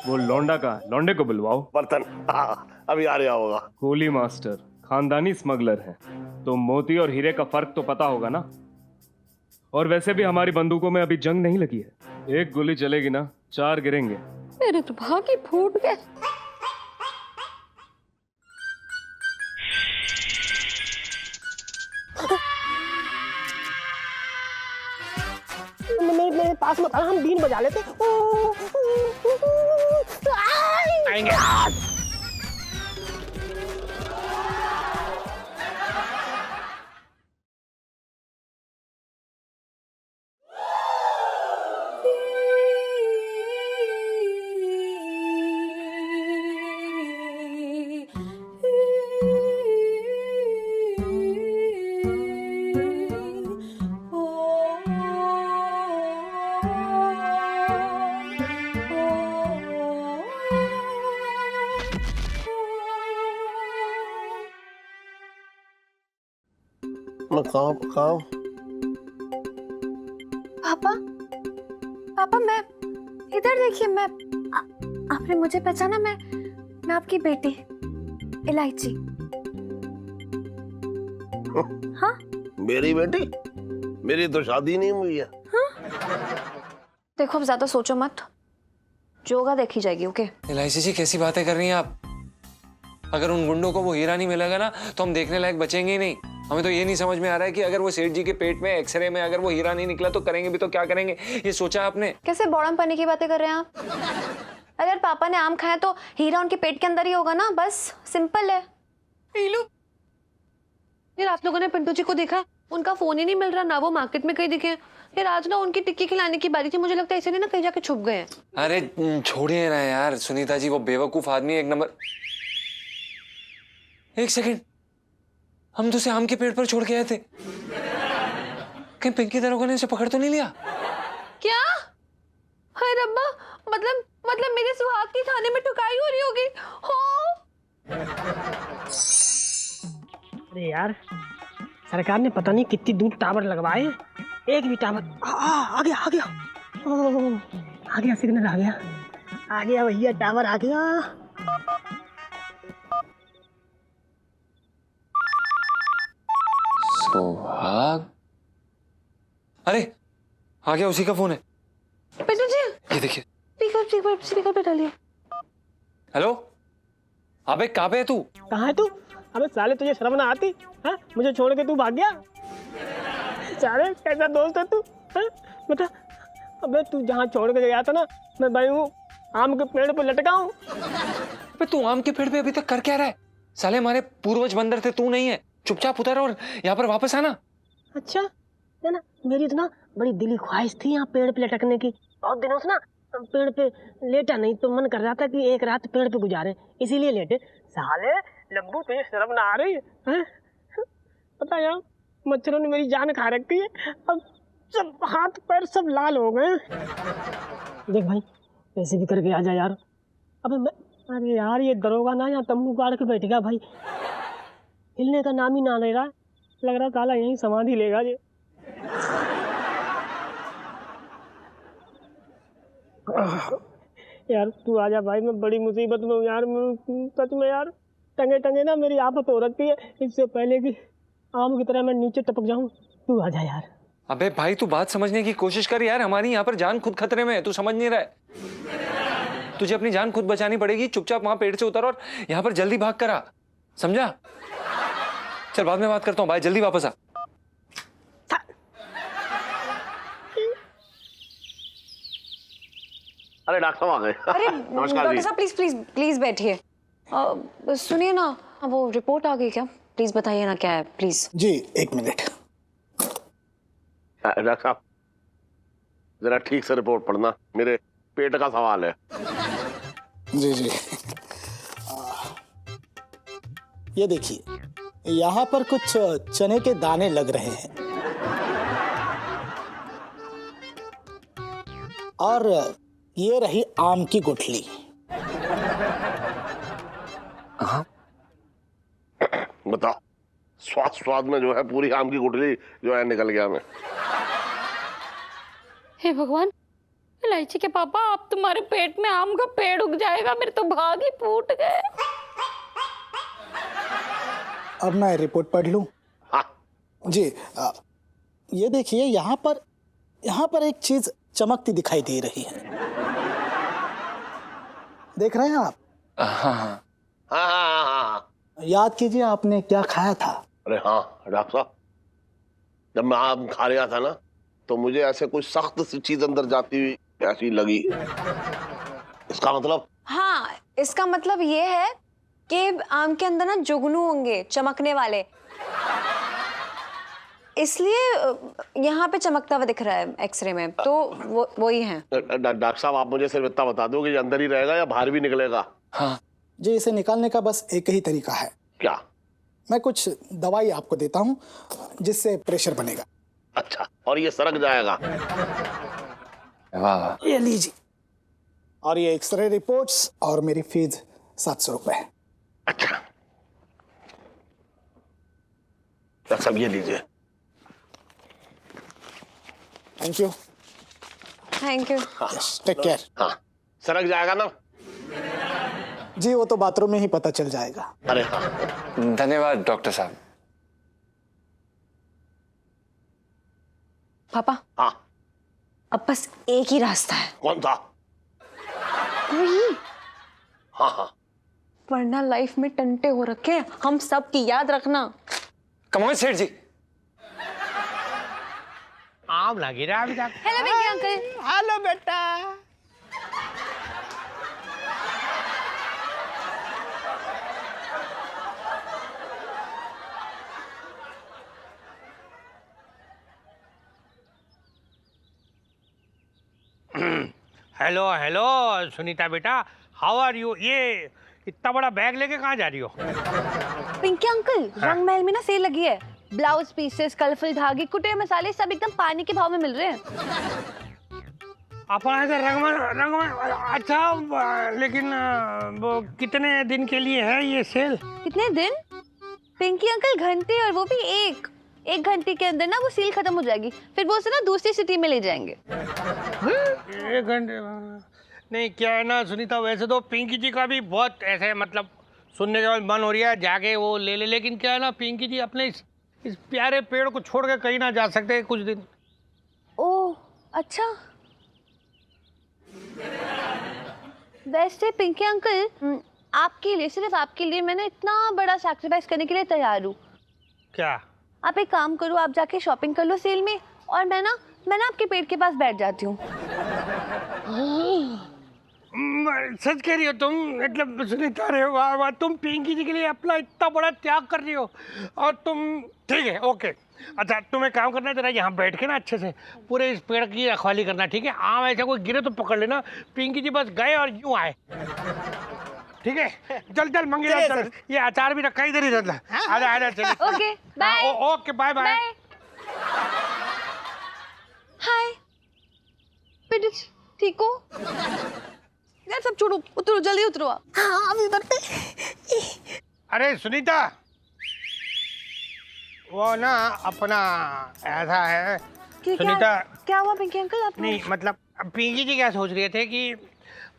वो लौंडा का, लौंडे को बुलवाओ। बर्तन, हाँ अभी आ रहा होगा। कूली मास्टर खानदानी स्मगलर है, तो मोती और हीरे का फर्क तो पता होगा ना। और वैसे भी हमारी बंदूकों में अभी जंग नहीं लगी है। एक गोली चलेगी ना, 4 गिरेंगे। मेरे तो भाग ही फूट गए। मेरे पास मत आना, हम बीन बजा लेते। आएंगे। मकाम मकाम। पापा, पापा मैं इधर देखिए। आपने मुझे पहचाना? मैं आपकी बेटी इलायची। हाँ मेरी बेटी? मेरी तो शादी नहीं हुई है। देखो, अब ज्यादा सोचो मत, जो होगा देखी जाएगी। ओके इलायची जी, कैसी बातें कर रही हैं आप? अगर उन गुंडों को वो हीरा नहीं मिलेगा ना, तो हम देखने लायक बचेंगे ही नहीं। हमें तो ये नहीं समझ में आ रहा है कि अगर वो सेठ जी के पेट में एक्सरे में अगर वो हीरा नहीं निकला तो करेंगे भी तो क्या करेंगे? ये सोचा आपने? कैसे बौड़म पानी की बातें कर रहे हैं आप? अगर पापा ने आम खाया तो हीरा उनके पेट के अंदर ही होगा ना, बस सिंपल है। लो यार, आप लोगों ने पिंटू जी को देखा? उनका फोन ही नहीं मिल रहा, ना वो मार्केट में कहीं दिखे। यार आज ना उनकी टिक्की खिलाने की बारी थी, मुझे लगता है इसलिए ना कहीं जाके छुप गए हैं। अरे छोड़िए ना यार सुनीता जी, वो बेवकूफ आदमी एक नंबर। एक सेकंड, हम तो उसे आम के पेड़ पर छोड़ के आए थे। कहीं पिंकी दरोगा ने उसे पकड़ तो नहीं लिया? क्या? हाय रब्बा, मतलब मेरे सुहाग की खाने में ठुकाई हो रही होगी। हो अरे यार, सरकार ने पता नहीं कितनी दूर टावर लगवाए, एक भी टावर। आ गया आ गया, सिग्नल आ गया भैया, टावर आ गया। सुहाग? अरे आ गया, उसी का फोन है। पिंटू जी, ये देखिए। स्पीकर पे डालिए। हेलो, अबे कहाँ पे है तू? कहाँ है तू? अबे साले, तुझे शर्म ना आती? हाँ, मुझे छोड़ के तू भाग गया? साले कैसा दोस्त है तू? हाँ बता। अबे तू जहाँ छोड़ के गया था ना, मैं भाई हूँ आम के पेड़ पे लटका हूँ। अबे तू आम के पेड़ पे अभी तक कर क्या रहा है? साले हमारे पूर्वज बंदर थे, तू नहीं है। चुपचाप उतर और यहाँ पर वापस आना। अच्छा है ना, मेरी तो ना बड़ी दिली ख्वाहिश थी यहाँ पेड़ पे लटकने की। बहुत दिनों से ना पेड़ पे लेटा नहीं, तो मन कर रहा था कि एक रात पेड़ पे गुजारे, इसीलिए लेटे। साले लंबू, तुझे शर्म ना आ रही है? पता यार, मच्छरों ने मेरी जान खा रखी है, अब सब हाथ पैर सब लाल हो गए। देख भाई, कैसे भी करके आ जा यार। अरे यार, ये दरोगा ना यहाँ तंबू गाड़ के बैठ गया भाई, हिलने का नाम ही ना ले रहा। लग रहा काला यहीं समाधि लेगा ये। यार तू आजा भाई, मैं बड़ी मुसीबत में हूँ यार। सच में यार, टंगे टंगे ना मेरी आफत हो रखी है, इससे पहले कि आम की तरह मैं नीचे टपक जाऊं। तू आजा यार। अबे भाई, तू बात समझने की कोशिश कर यार। हमारी यहाँ पर जान खुद खतरे में है, तू समझ नहीं रहा है। तुझे अपनी जान खुद बचानी पड़ेगी। चुपचाप वहां पेड़ से उतर और यहाँ पर जल्दी भाग कर आ, समझा? चल बाद में बात करता हूँ, भाई जल्दी वापस आ। अरे डॉक्टर साहब आ गए। अरे नमस्कार डॉक्टर जी। साहब, प्लीज बैठिए। सुनिए ना, वो रिपोर्ट आ गई क्या? प्लीज बताइए ना क्या है, प्लीज। जी एक मिनट। डॉक्टर साहब जरा ठीक से रिपोर्ट पढ़ना, मेरे पेट का सवाल है। जी जी, ये देखिए, यहाँ पर कुछ चने के दाने लग रहे हैं और ये रही आम की गुठली। बताओ, स्वाद में जो है पूरी आम की गुठली जो है निकल गया मैं। हे भगवान, इलायची के पापा, अब तुम्हारे पेट में आम का पेड़ उग जाएगा, मेरे तो भाग ही फूट गए। अब मैं रिपोर्ट पढ़ लूं? हाँ। जी ये देखिए, यहाँ पर एक चीज चमकती दिखाई दे रही है। देख रहे हैं आप? हाँ हाँ हाँ हाँ हाँ हाँ। याद कीजिए आपने क्या खाया था? अरे हाँ डॉक्टर साहब, जब मैं आम खा रहा था ना, तो मुझे ऐसे कोई सख्त सी चीज अंदर जाती हुई ऐसी लगी। इसका मतलब? हाँ, इसका मतलब ये है कि आम के अंदर ना जुगनू होंगे चमकने वाले, इसलिए यहाँ पे चमकता हुआ दिख रहा है एक्सरे में, तो वो ही है। डॉक्टर साहब, आप मुझे सिर्फ इतना बता दो कि ये अंदर ही रहेगा या बाहर भी निकलेगा? हाँ। जी, इसे निकालने का बस एक ही तरीका है। क्या? मैं कुछ दवाई आपको देता हूँ जिससे प्रेशर बनेगा। अच्छा, और ये सरक जाएगा? वाह वाह। ये लीजिए, और ये एक्सरे रिपोर्ट्स और मेरी फीस 700 रुपए। अच्छा, डॉक्टर साहब ये लीजिए। Thank you. Thank you. Take care. हाँ, सरक जाएगा ना? जी, वो तो बाथरूम में ही पता चल जाएगा। अरे हाँ। धन्यवाद डॉक्टर साहब। पापा, हाँ, अब बस एक ही रास्ता है। कौन था? वही, हाँ हाँ। वरना लाइफ में टंटे हो रखे हैं हम सब की, याद रखना। कम ऑन सेठ जी। आम लगी रहा अभी तक। Hello Pinky uncle. हेलो बेटा। हेलो हेलो सुनीता बेटा, हाउ आर यू? ये इतना बड़ा बैग लेके कहाँ जा रही हो? पिंकी अंकल, रंग महल में ना सेल लगी है। ब्लाउज पीसेस, कलरफुल धागे, कुटे मसाले सब एकदम पानी के भाव में मिल रहे हैं। अपन ऐसे रंग में अच्छा, लेकिन वो कितने दिन के लिए है ये सेल? कितने दिन? पिंकी अंकल, घंटे, और वो भी एक घंटे के अंदर ना वो सेल खत्म हो जाएगी, फिर वो उसे ना दूसरी सिटी में ले जाएंगे। 1 घंटे? नहीं, क्या है ना सुनीता, वैसे तो पिंकी जी का भी बहुत ऐसे मतलब सुनने के बाद मन हो रहा है जाके वो ले ले, लेकिन क्या है ना, पिंकी जी अपने इस प्यारे पेड़ को छोड़ के कहीं ना जा सकते कुछ दिन। ओह अच्छा। वैसे पिंकी अंकल, आपके लिए, सिर्फ आपके लिए मैंने इतना बड़ा सैक्रिफाइस करने के लिए तैयार हूँ। क्या? आप एक काम करो, आप जाके शॉपिंग कर लो सेल में, और मैं ना आपके पेड़ के पास बैठ जाती हूँ। सच कह रही हो तुम? मतलब सुनीता रे, वाह वाह, तुम पिंकी जी के लिए अपना इतना बड़ा त्याग कर रही हो। और तुम, ठीक है, ओके। अच्छा, तुम्हें काम करना है, जरा यहाँ बैठ के ना अच्छे से पूरे इस पेड़ की रखवाली करना, ठीक है? आम ऐसे कोई गिरे तो पकड़ लेना। पिंकी जी बस गए और यूं आए, ठीक है? चल मंगेरा, चल, ये अचार भी रखा इधर ही रहता। आजा चल। Okay bye. Okay bye bye. Hi बेटी, ठीक हो? यार सब छोड़ो, उतरो, जल्दी उतरो आप। हाँ, अभी उतरते। अरे सुनीता, वो ना अपना ऐसा है सुनीता। क्या हुआ पिंकी अंकल? आप नहीं मतलब पिंकी जी क्या सोच रहे थे कि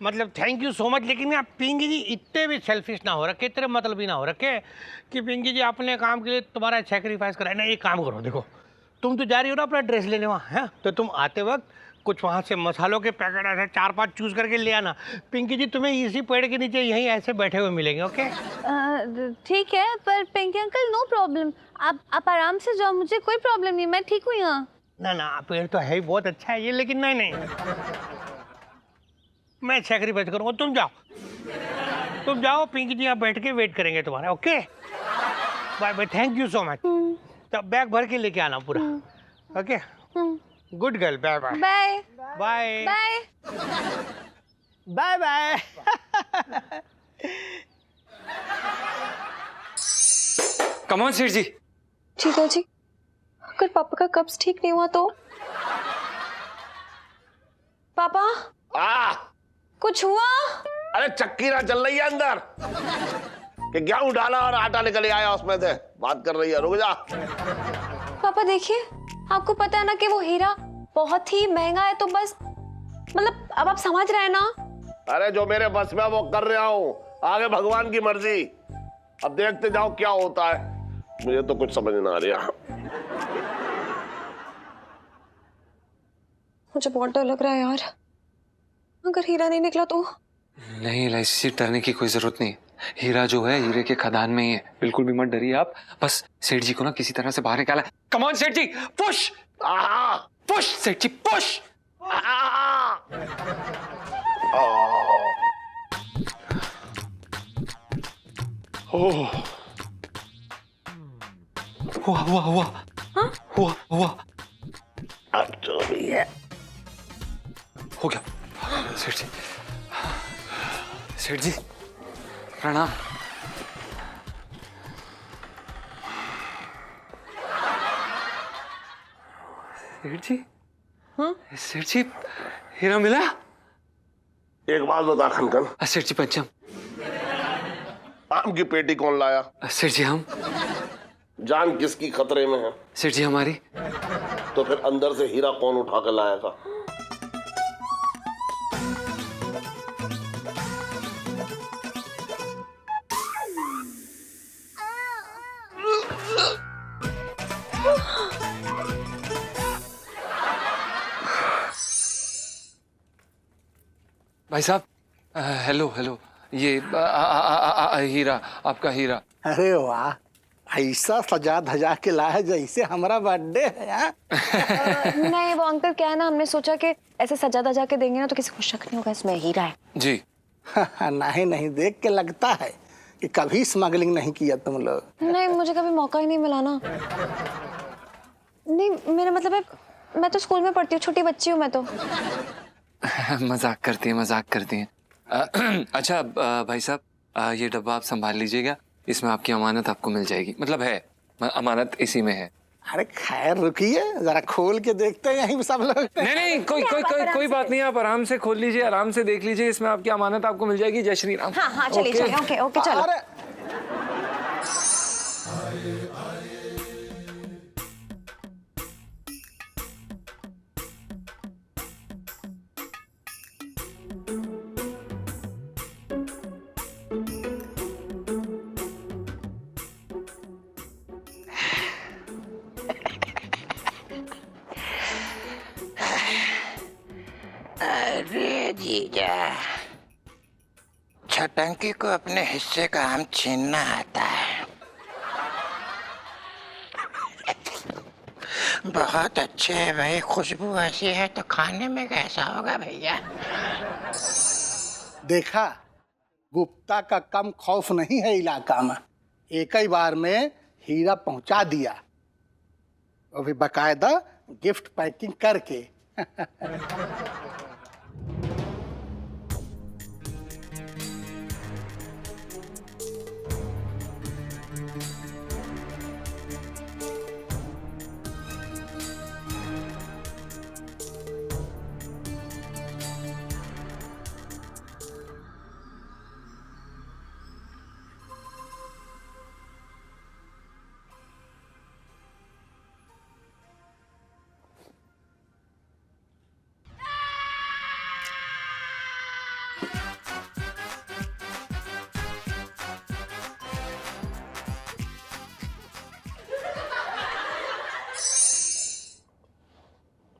मतलब थैंक यू सो मच, लेकिन आप पिंकी जी इतने भी सेल्फिश ना हो रखे, इतने मतलब भी ना हो रखे कि पिंकी जी अपने काम के लिए तुम्हारा सेक्रीफाइस कराए ना। एक काम करो, देखो तुम तो जा रही हो ना अपना ड्रेस लेने वहाँ, है? तो तुम आते वक्त कुछ वहाँ से मसालों के पैकेट ऐसे 4-5 चूज करके ले आना। पिंकी जी तुम्हें इसी पेड़ के नीचे यहीं ऐसे बैठे हुए मिलेंगे, ओके? ठीक है, पर पिंकी अंकल नो प्रॉब्लम, आप आराम से जाओ, मुझे कोई प्रॉब्लम नहीं, मैं ठीक हूँ यहाँ। ना पेड़ तो है ही, बहुत अच्छा है ये, लेकिन नहीं मैं सेक्रीफाइस करूँगा। तुम जाओ, पिंकी जी यहाँ बैठ के वेट करेंगे तुम्हारा, okay? Bye bye, thank you so much. तो बैग भर के लेके आना पूरा, okay? Good girl, bye bye. Bye bye bye bye bye. Come on सेठ जी। ठीक है जी, अगर पापा का कब्ज ठीक नहीं हुआ तो? पापा कुछ हुआ? अरे चक्की ना चल रही है अंदर, कि गेहूं डाला और आटा निकल आया उसमें से, बात कर रही है, रुक जा। पापा देखिए, आपको पता है ना कि वो हीरा बहुत ही महंगा है, तो बस मतलब अब आप समझ रहे हैं ना? अरे जो मेरे बस में है, वो कर रहा हूँ, आगे भगवान की मर्जी। अब देखते जाओ क्या होता है, मुझे तो कुछ समझ ना आ रहा। मुझे बहुत डर लग रहा है यार, अगर हीरा नहीं निकला तो। नहीं इलायची, डरने की कोई जरूरत नहीं। हीरा जो है हीरे के खदान में ही है, बिल्कुल भी मत डरिए आप। बस सेठ जी को ना किसी तरह से बाहर निकाला। कम ऑन सेठ जी, पुश पुश सेठ जी पुश। हुआ हुआ हुआ हुआ हुआ, अब जो भी है हो गया। सेठ जी, सेठ जी प्रणाम। सेठ जी, सेठ जी हीरा मिला? एक बात बता खनखन, सेठ जी पंचम। आम की पेटी कौन लाया? सेठ जी हम। जान किसकी खतरे में है? सेठ जी हमारी। तो फिर अंदर से हीरा कौन उठा कर लाया था? भाई साहब, हेलो हेलो, ये हीरा, आपका हीरा। अरे वाह, ऐसा सजा धजा के लाया जैसे हमारा बर्थडे है यार। नहीं वो अंकल क्या है ना, हमने सोचा कि ऐसे सजा धजा के देंगे ना तो किसी को शक नहीं होगा इसमें हीरा है। जी नहीं नहीं, देख के लगता है कि कभी स्मगलिंग नहीं किया तुम लोग। नहीं मुझे कभी मौका ही नहीं मिला ना। नहीं मेरा मतलब है, मैं तो स्कूल में पढ़ती हूँ, छोटी बच्ची हूँ मैं तो। मजाक करती हैं, मजाक करती हैं। अच्छा भाई साहब, ये डब्बा आप संभाल लीजिएगा, इसमें आपकी अमानत आपको मिल जाएगी। मतलब है, अमानत इसी में है। अरे खैर रुकिए, जरा खोल के देखते हैं यहीं सब लोग। नहीं नहीं, कोई बात नहीं, आप आराम से खोल लीजिए, आराम से देख लीजिए, इसमें आपकी अमानत आपको मिल जाएगी। जय श्री राम। हाँ चलिए चलिए, ओके ओके चलो। अरे अरे जीजा, छटंकी को अपने हिस्से का आम छीनना आता है। बहुत अच्छे है भाई, खुशबू ऐसी है तो खाने में कैसा होगा भैया? देखा, गुप्ता का कम खौफ नहीं है इलाका में। एक ही बार में हीरा पहुंचा दिया, वो भी बकायदा गिफ्ट पैकिंग करके।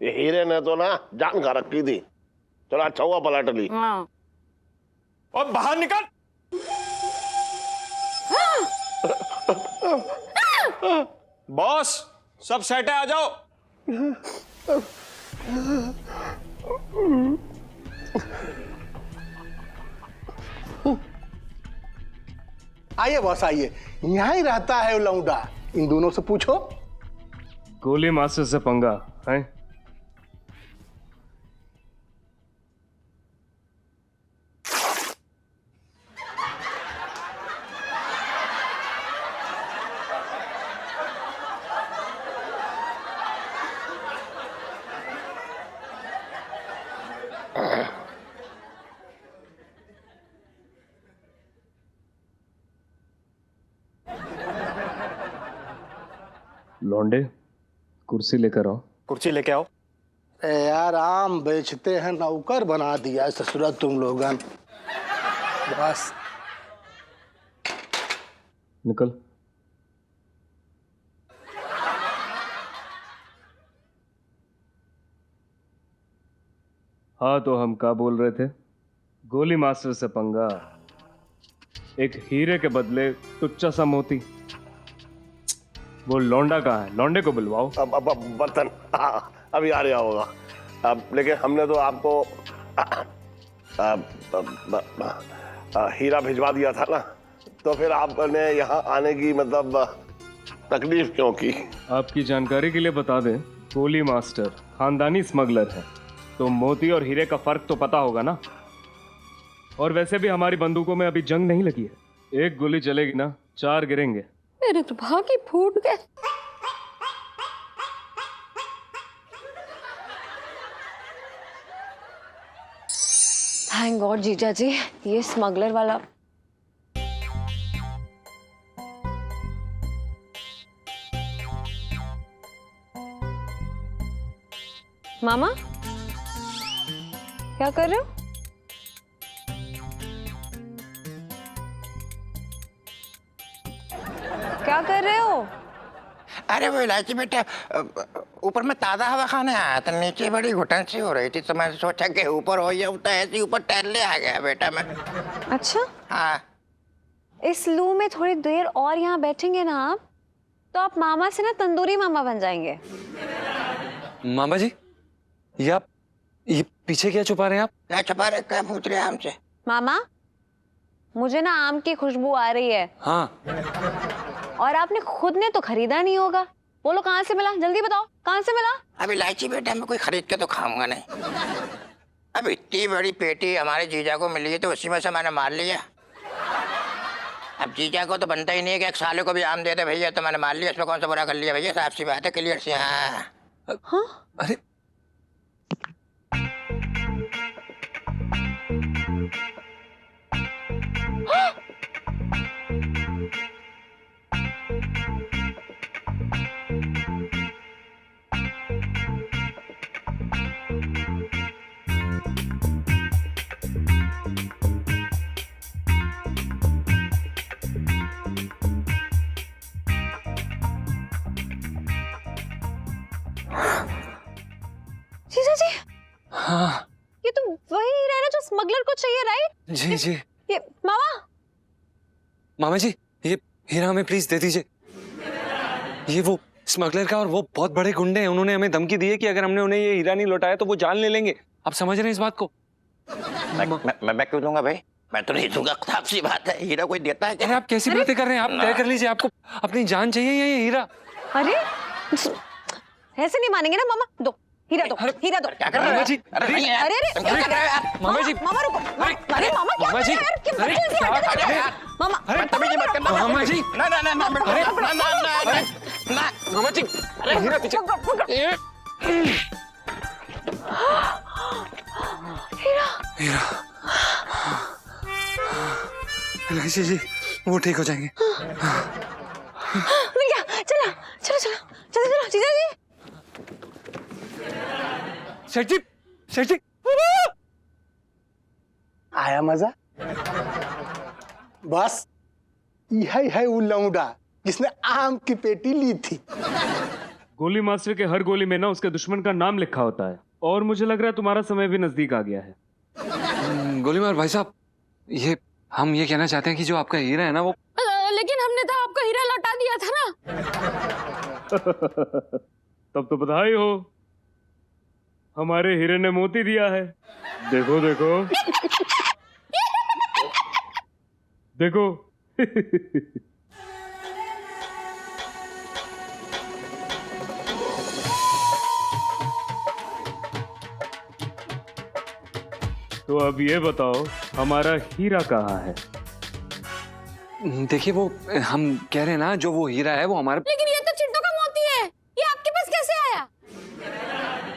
ये हीरे ने तो ना जान खा रखी थी। चलो अच्छा हुआ पलट ली। और बाहर निकल। बॉस सब सेट है, आ जाओ। आइए बॉस आइए, यहाँ ही रहता है वो लौंडा। इन दोनों से पूछो। गोली मास्टर से पंगा है? लौंडे कुर्सी लेकर आओ। कुर्सी लेके आओ। यार आम बेचते हैं नौकर बना दिया ससुरा तुम लोगन। बस निकल। हाँ तो हम क्या बोल रहे थे? गोली मास्टर से पंगा, एक हीरे के बदले टुच्चा सा मोती। वो लौंडा कहाँ है? लौंडे को बुलवाओ। अब बर्तन अभी आ रहा होगा। अब लेकिन हमने तो आपको हीरा भिजवा दिया था ना, तो फिर आपने यहाँ आने की मतलब तकलीफ क्यों की? आपकी जानकारी के लिए बता दें, गोली मास्टर खानदानी स्मगलर है, तो मोती और हीरे का फर्क तो पता होगा ना। और वैसे भी हमारी बंदूकों में अभी जंग नहीं लगी है। एक गोली चलेगी ना, 4 गिरेंगे। मेरे तो भाग ही फूट गए। थैंक गॉड जीजा जी, ये स्मगलर वाला। मामा क्या कर रहे हो? क्या कर रहे हो? अरे वो इलायची बेटा, ऊपर में ताज़ा हवा खाने आया था, नीचे बड़ी घुटन सी हो रही थी, तो मैं सोचा कि ऊपर हो या उठा, ऐसे ऊपर टहलने आ गया बेटा मैं। अच्छा, हाँ इस लू में थोड़ी देर और यहाँ बैठेंगे ना आप, तो आप मामा से ना तंदूरी मामा बन जाएंगे। मामा जी, ये पीछे क्या छुपा रहे हैं आप? क्या छुपा रहे, क्या पूछ रहे हैं हमसे? मामा, मुझे ना आम की खुशबू आ रही है। हाँ, और आपने खुद ने तो खरीदा नहीं होगा, बोलो कहाँ से मिला, जल्दी बताओ कहाँ से मिला? अब इलायची बेटा मैं कोई खरीद के तो खाऊंगा नहीं। अब इतनी बड़ी पेटी हमारे जीजा को मिली है, तो उसी में से मैंने मार लिया। अब जीजा को तो बनता ही नहीं है कि एक साले को भी आम दे दे भैया, तो मैंने मार लिया, इसमें कौन सा बुरा कर लिया भैया, साफ सी बात है, क्लियर सी। हाँ हाँ, अरे जीजा जी, हाँ ये तो वही हीरा है ना जो स्मगलर को चाहिए, राइट? जी जी। ये मामा, मामा जी, ये हीरा हमें प्लीज दे दीजिए। ये वो स्मगलर का, और वो बहुत बड़े गुंडे हैं, उन्होंने हमें धमकी दी है कि अगर हमने उन्हें ये हीरा नहीं लौटाया तो वो जान ले लेंगे। आप समझ रहे हैं इस बात को? मैं क्यों दूंगा भाई, मैं तो नहीं दूंगा, साफ सी बात है। हीरा कोई देता है अरे क्या? आप कैसी बातें कर रहे हैं? आप तय कर लीजिए, आपको अपनी जान चाहिए या ये हीरा? अरे ऐसे नहीं मानेंगे ना मामा, दो हीरा, दो हीरा, दो। क्या कर रहे हो मामा जी, अरे नहीं यार, अरे तुम क्या कर रहे हो यार? मामा जी, मामा रुको, अरे मामा क्या मामा कर जी, रहे हो यार? क्या अरे बच्चे ऐसे हरकतें कर रहे हैं? मामा, बदतमीजी मत करना मामा जी, ना ना ना ना अरे ना ना ना ना मामा जी, अरे हीरा पीछे। हीरा, हीरा, इलायची जी, वो ठीक हो जाएंगे। मिल गया, चलो चलो चलो चलो चलो जीजा जी। सेठ जी, सेठ जी, आया मजा? बस यही है वो लौंडा जिसने आम की पेटी ली थी। गोली मास्टर के हर गोली में ना उसके दुश्मन का नाम लिखा होता है, और मुझे लग रहा है तुम्हारा समय भी नजदीक आ गया है। गोलीमार भाई साहब, हम ये कहना चाहते हैं कि जो आपका हीरा है ना, वो लेकिन हमने तो आपका हीरा लौटा दिया था ना। तब तो बधाई हो, हमारे हीरे ने मोती दिया है। देखो देखो देखो। तो अब ये बताओ, हमारा हीरा कहाँ है? देखिए, वो हम कह रहे हैं ना, जो वो हीरा है वो हमारे। लेकिन ये तो चिट्टू का मोती है, ये आपके पास कैसे आया?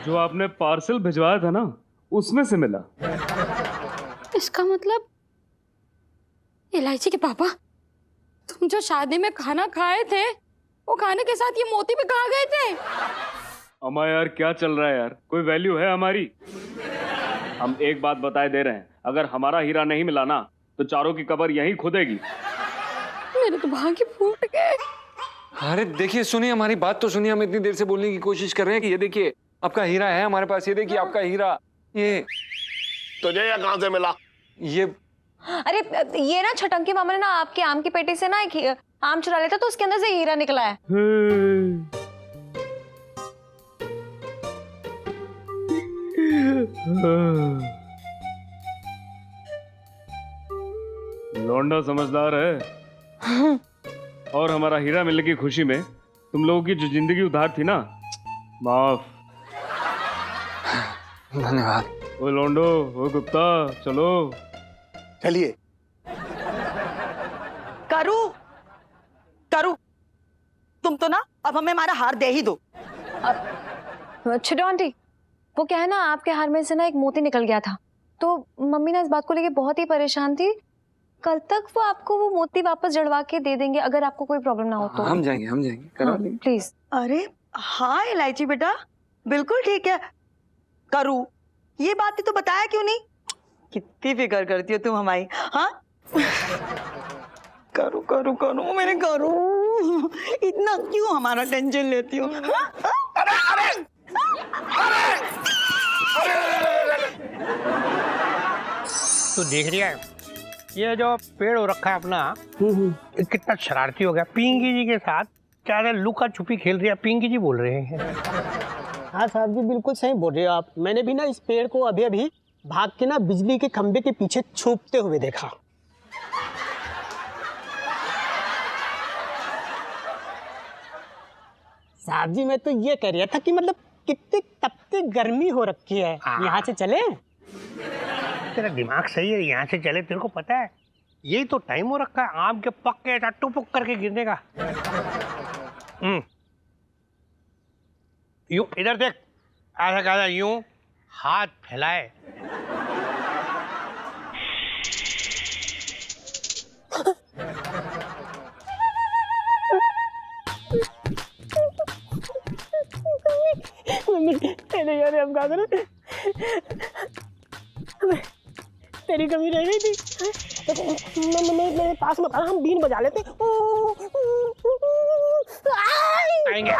जो आपने पार्सल भिजवाया था ना, उसमें से मिला। इसका मतलब इलायची के पापा, तुम जो शादी में खाना खाए थे, वो खाने के साथ ये मोती भी खा गए थे। अम्मा यार क्या चल रहा है यार, कोई वैल्यू है हमारी? हम एक बात बताए दे रहे हैं, अगर हमारा हीरा नहीं मिला ना तो चारों की कब्र यहीं खुदेगी। मेरे तो भाग्य फूट गए। अरे देखिए, सुनिए हमारी बात तो सुनिए। हम इतनी देर से बोलने की कोशिश कर रहे हैं कि ये देखिए आपका हीरा है हमारे पास, ये देखिए आपका हीरा। ये तुझे ये कहाँ से मिला? ये अरे ये ना छटंकी मामा ने ना आपके आम की पेटी से ना एक आम चुरा लेता तो उसके अंदर से हीरा निकला है। लौंडा समझदार है। और हमारा हीरा मिलने की खुशी में तुम लोगों की जो जिंदगी उधार थी ना, माफ। धन्यवाद। ओ लौंडो, ओ गुप्ता, चलो चलिए। करू करू, तुम तो ना अब हमें हमारा हार दे ही दो। छोटो आंटी, वो क्या है ना, आपके हार में से ना एक मोती निकल गया था, तो मम्मी ना इस बात को लेके बहुत ही परेशान थी। कल तक वो आपको वो मोती वापस जड़वा के दे देंगे अगर आपको कोई प्रॉब्लम ना हो तो। हम जाएंगे करा लेंगे। प्लीज। अरे हाँ इलायची बेटा, बिल्कुल ठीक है। करू, ये बातें तो बताया क्यों नहीं? कितनी फिक्र करती हो तुम हमारी। हाँ करू करू करू, मेरे करू, इतना क्यों हमारा टेंशन लेती हो? तू देख रहा है ये जो पेड़ हो रखा है अपना, ये कितना शरारती हो गया। पिंकी जी के साथ क्या लुका छुपी खेल रही है, पिंकी जी बोल रहे हैं। हाँ साहब जी, बिल्कुल सही बोल रहे हो आप। मैंने भी ना इस पेड़ को अभी अभी भाग के ना बिजली के खंभे के पीछे छुपते हुए देखा। साहब जी, मैं तो ये कह रहा था कि मतलब कितनी तपती गर्मी हो रखी है, यहाँ से चले? तेरा दिमाग सही है, यहाँ से चले। तेरे को पता है यही तो टाइम हो रखा है आम के पक के टुपुक करके गिरने का। यूं इधर देख, ऐसा कहा यूं हाथ फैलाए। तेरे यार हम कहा करें, तेरी कमी रह गई थी। मेरे पास मत आना, हम बीन बजा लेते। आएंगे।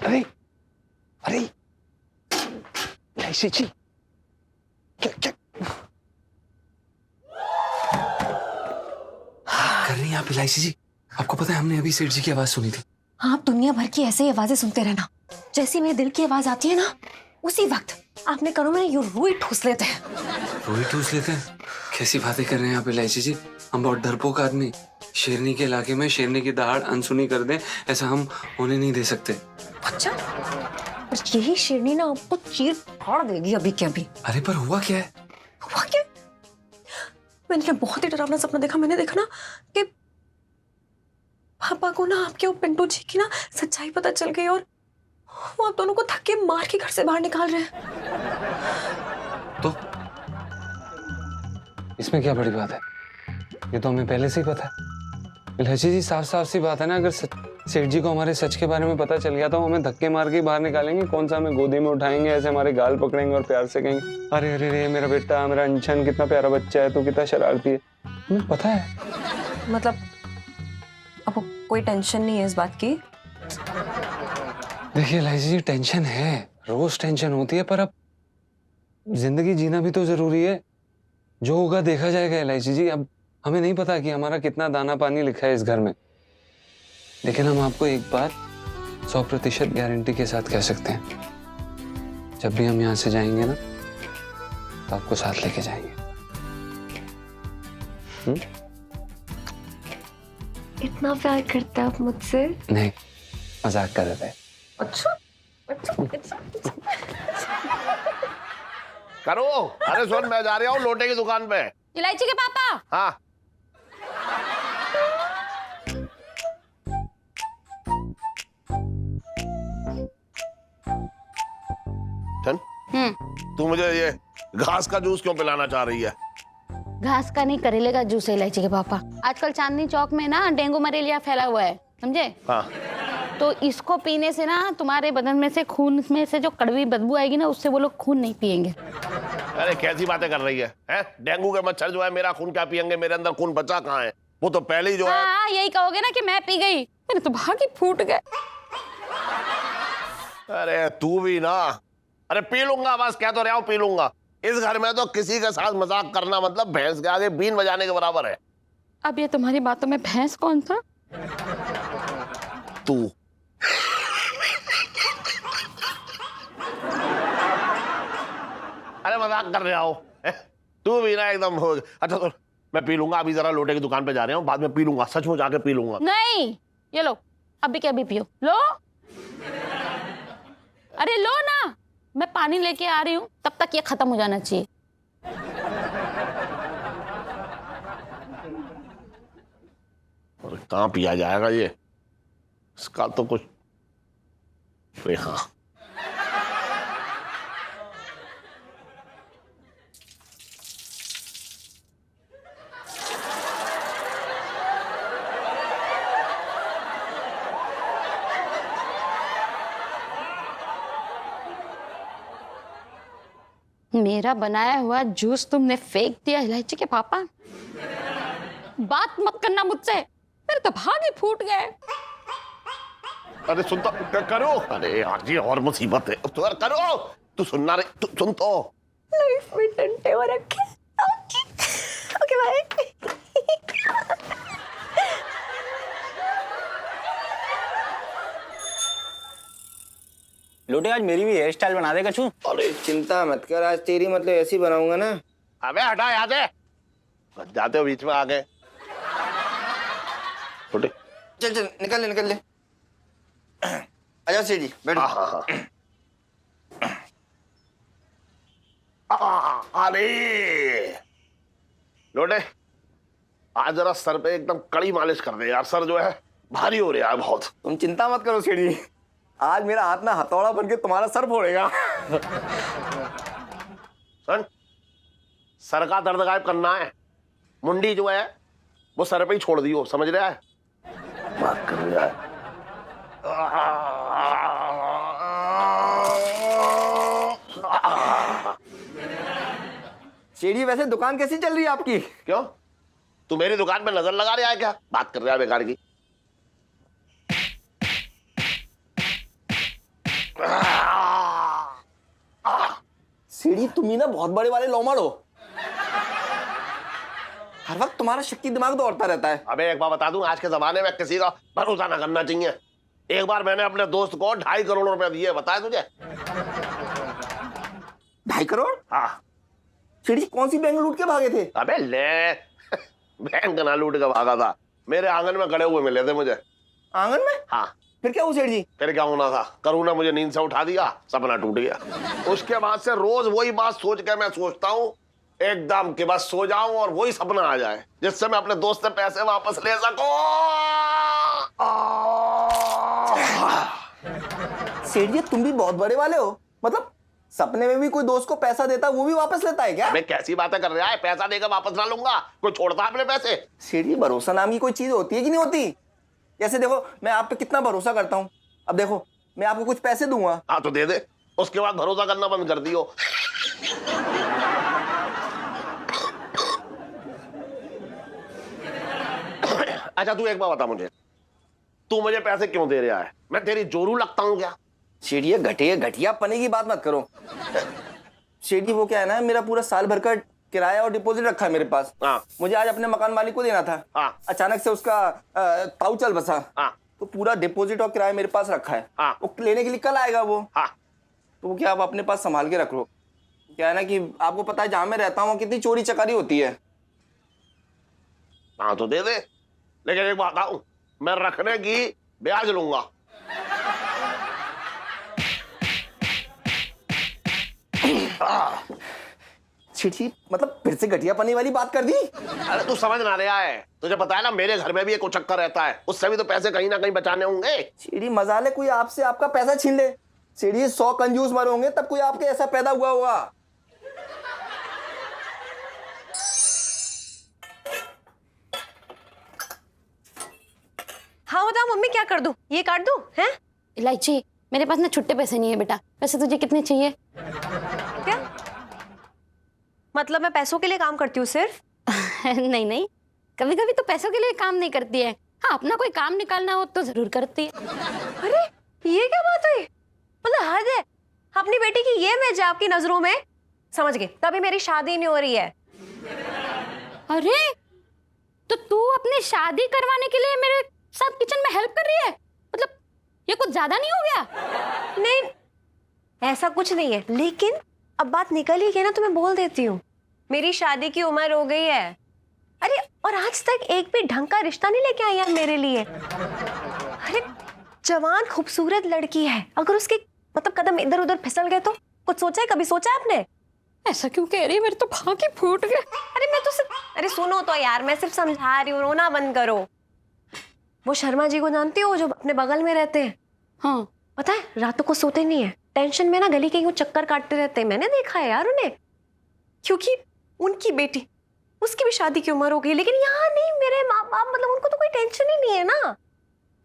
अरे अरे ऐसी चीज क्या क्या कर रही हैं आप इलायची जी? आपको पता है हमने अभी सेठ जी की आवाज सुनी थी। आप दुनिया भर की ऐसे ही आवाजें सुनते रहना, जैसी मेरे दिल की आवाज आती है ना उसी वक्त आपने करो में यूं रूई ठूस लेते हैं। रूई ठूस लेते हैं? कैसी बातें कर रहे हैं आप इलायची जी? हम बहुत डरपोक आदमी, शेरनी के इलाके में शेरनी की दहाड़ अनसुनी कर दें ऐसा हम होने नहीं दे सकते। अच्छा, और यही शेरनी ना आपको चीर फाड़ देगी अभी के अभी। अरे पर हुआ क्या है? हुआ क्या? मैंने बहुत ही डरावना सपना देखा। मैंने देखा ना कि पापा को ना आपके और पिंटू जी की ना सच्चाई पता चल गई और वो आप दोनों को धक्के मार के घर से बाहर निकाल रहे हैं। तो इसमें क्या बड़ी बात है? ये तो हमें पहले से ही पता है। इलायची जी, साफ साफ सी बात है ना, अगर सेठ जी को हमारे सच के बारे में पता चल गया तो हमें धक्के मार के बाहर निकालेंगे। कौन सा हमें गोदी में उठाएंगे, ऐसे हमारे गाल पकड़ेंगे और प्यार से कहेंगे अरे अरे रे मेरा बेटा, मेरा अंशन, कितना प्यारा बच्चा है, तू कितना शरारती है। हमें पता है। मतलब आपको कोई टेंशन नहीं है इस बात की? देखिए इलायची जी, टेंशन है, रोज टेंशन होती है, पर अब जिंदगी जीना भी तो जरूरी है। जो होगा देखा जाएगा इलायची जी। अब हमें नहीं पता कि हमारा कितना दाना पानी लिखा है इस घर में, लेकिन हम आपको एक बात 100% गारंटी के साथ कह सकते हैं, जब भी हम यहाँ से जाएंगे ना तो आपको साथ लेके जाएंगे। इतना प्यार करते हैं आप मुझसे? नहीं, मजाक कर रहे थे। अच्छा। करो। अरे सुन, मैं जा रहा हूँ लोटे की दुकान पे। इलायची के पापा। हाँ। चल, तू मुझे ये घास का जूस क्यों पिलाना चाह रही है? घास का नहीं, करेले का जूस है इलायची के पापा। आजकल चांदनी चौक में ना डेंगू मलेरिया फैला हुआ है, समझे? हाँ। तो इसको पीने से ना तुम्हारे बदन में से, खून में से जो कड़वी बदबू आएगी ना, उससे वो लोग खून नहीं पिएंगे। अरे कैसी बातें कर रही है? डेंगू के मच्छर जो है मेरा खून क्या पियेंगे? मेरे अंदर खून बचा कहाँ है? वो तो पहले ही जो है। हाँ, यही कहोगे ना कि मैं पी गई, मेरे तो भाग ही फूट गए। अरे तू भी ना। अरे पी लूंगा, बस कह तो रहा हूँ पी लूंगा। इस घर में तो किसी के साथ मजाक करना मतलब भैंस के आगे बीन बजाने के बराबर है। अब ये तुम्हारी बातों में भैंस कौन था? तू। अरे मजाक कर रहा हो। तू भी ना एकदम हो। अच्छा तो मैं पी लूंगा, अभी जरा लोटे की दुकान पे जा रहा हूँ, बाद में पी लूंगा, सच में जाके पी लूंगा। नहीं, ये लो, अभी के अभी पियो। लो, अरे लो ना, मैं पानी लेके आ रही हूँ, तब तक ये खत्म हो जाना चाहिए। और कहाँ पिया जाएगा ये? इसका तो कुछ। हाँ, मेरा बनाया हुआ जूस तुमने फेंक दिया इलायची के पापा। बात मत करना मुझसे, मेरे तो भाग ही फूट गए। अरे सुन तो करो। अरे यार जी और मुसीबत है तो यार करो। तू सुनना रे, तू सुन तो। लाइफ में डंडे हो रखे। Okay bye. लोटे आज मेरी भी हेयर स्टाइल बना देगा छू। अरे चिंता मत कर, आज तेरी मतलब ऐसी बनाऊंगा ना। अबे हटा यहाँ से। जाते हो बीच में आ गए। छोटे चल चल निकल ले निकल ले। आजा सेठ जी बैठ। अरे लोटे आज जरा सर पे एकदम कड़ी मालिश कर दे यार, सर जो है भारी हो रहा है बहुत। तुम चिंता मत करो सेठ जी, आज मेरा हाथ ना हथौड़ा बन के तुम्हारा सर फोड़ेगा। सुन, सर का दर्द गायब करना है, मुंडी जो है वो सर पे ही छोड़ दियो, समझ रहा है? बात कर रहा है। सेठ जी वैसे दुकान कैसी चल रही है आपकी? क्यों, तू मेरी दुकान पे नजर लगा रहा है क्या? बात कर रहा है बेकार की। सेठ जी तुम ही ना बहुत बड़े वाले लोमड़ हो, हर वक्त तुम्हारा शक्ति दिमाग दौड़ता रहता है। अबे एक बार बता दूं, आज के जमाने में किसी का भरोसा ना करना चाहिए। एक बार मैंने अपने दोस्त को 2.5 करोड़ रुपए दिए, बताया तुझे? 2.5 करोड़? हाँ। सेठ जी कौन सी बैंक लूट के भागे थे? अबे ले, बैंक ना लूट के भागा था, मेरे आंगन में खड़े हुए मिले थे मुझे। आंगन में? हाँ। फिर क्या हुआ सेठ जी? फिर क्या होना था, करुण ने मुझे नींद से उठा दिया, सपना टूट गया। उसके बाद से रोज वही बात सोच के मैं सोचता हूँ एकदम कि बस सो जाऊं और वही सपना आ जाए जिससे मैं अपने दोस्त से पैसे वापस ले सकूं। सेठ जी तुम भी बहुत बड़े वाले हो, मतलब सपने में भी कोई दोस्त को पैसा देता वो भी वापस लेता है क्या? मैं कैसी बातें कर रहा है, पैसा देकर वापस ना लूंगा, कोई छोड़ता अपने पैसे? सेठ जी भरोसा नाम की कोई चीज होती है कि नहीं होती? जैसे देखो मैं आप पे कितना भरोसा करता हूँ, अब देखो मैं आपको कुछ पैसे दूंगा। हाँ तो दे दे, उसके बाद भरोसा करना बंद कर दियो। अच्छा तू एक बार बता मुझे, तू मुझे पैसे क्यों दे रहा है? मैं तेरी जोरू लगता हूँ क्या? सेठ जी घटिया पने की बात मत करो। सेठ जी वो क्या है ना, मेरा पूरा साल भर का किराया और डिपॉजिट रखा है मेरे पास। हाँ। मुझे आज अपने मकान मालिक को देना था। हाँ। अचानक से उसका ताऊ चल बसा। हाँ। तो पूरा डिपॉजिट और किराया मेरे पास रखा है। हाँ। वो लेने के लिए कल आएगा वो। हाँ। तो वो क्या आप अपने पास संभाल के रख लो। क्या है ना कि आपको पता है जहां मैं रहता हूँ कितनी चोरी चकारी होती है। हाँ तो दे दे, लेकिन एक बात बताऊं, मैं रखने की ब्याज लूंगा। छिठी, मतलब फिर से घटिया पनी वाली बात कर दी। अरे तू समझ ना रहा है, तुझे पता है ना मेरे घर में भी एक चक्कर रहता है, उससे भी तो पैसे कहीं ना कहीं बचाने होंगे। सीढ़ी मजा ले कोई आपसे आपका पैसा छीन ले। सीढ़ी 100 कंजूस मर होंगे तब कोई आपके ऐसा पैदा हुआ होगा। हाँ बताओ मम्मी, क्या कर दूं? ये काट दूं? हैं? इलायची, मेरे पास ना छुट्टे पैसे नहीं है बेटा। वैसे तुझे कितने चाहिए? क्या मतलब मैं पैसों के लिए काम करती हूँ सिर्फ? नहीं नहीं, कभी कभी तो पैसों के लिए काम नहीं करती है। हाँ, अपना कोई काम निकालना हो तो जरूर करती है। अरे ये क्या बात हुई? मतलब हद है, अपनी बेटी की ये इमेज है आपकी नजरों में? समझ गए, तभी मेरी शादी नहीं हो रही है। अरे तो तू अपनी शादी करवाने के लिए मेरे साथ किचन में हेल्प कर रही है? मतलब ये कुछ ज्यादा नहीं हो गया? नहीं, ऐसा कुछ नहीं है, लेकिन अब बात निकल ही गई ना तो मैं बोल देती हूँ, मेरी शादी की उम्र हो गई है। अरे और आज तक एक भी ढंग का रिश्ता नहीं लेके आई यार मेरे लिए। अरे जवान खूबसूरत लड़की है, अगर उसके मतलब कदम इधर उधर फिसल गए तो? कुछ सोचा है, कभी सोचा है आपने? ऐसा क्यों कह रही है? मेरे तो भाग ही फूट गए। अरे मैं तो सिर्फ, अरे सुनो तो यार, मैं सिर्फ समझा रही हूँ, रोना बंद करो। वो शर्मा जी को जानती हो जो अपने बगल में रहते हैं? हाँ पता है, रातों को सोते नहीं है, टेंशन में ना गली के यूं चक्कर काटते रहते हैं। मैंने देखा है यार उन्हें, क्योंकि उनकी बेटी, उसकी भी शादी की उम्र हो गई, लेकिन यहाँ नहीं, मेरे माँ बाप मतलब उनको तो कोई टेंशन ही नहीं है ना।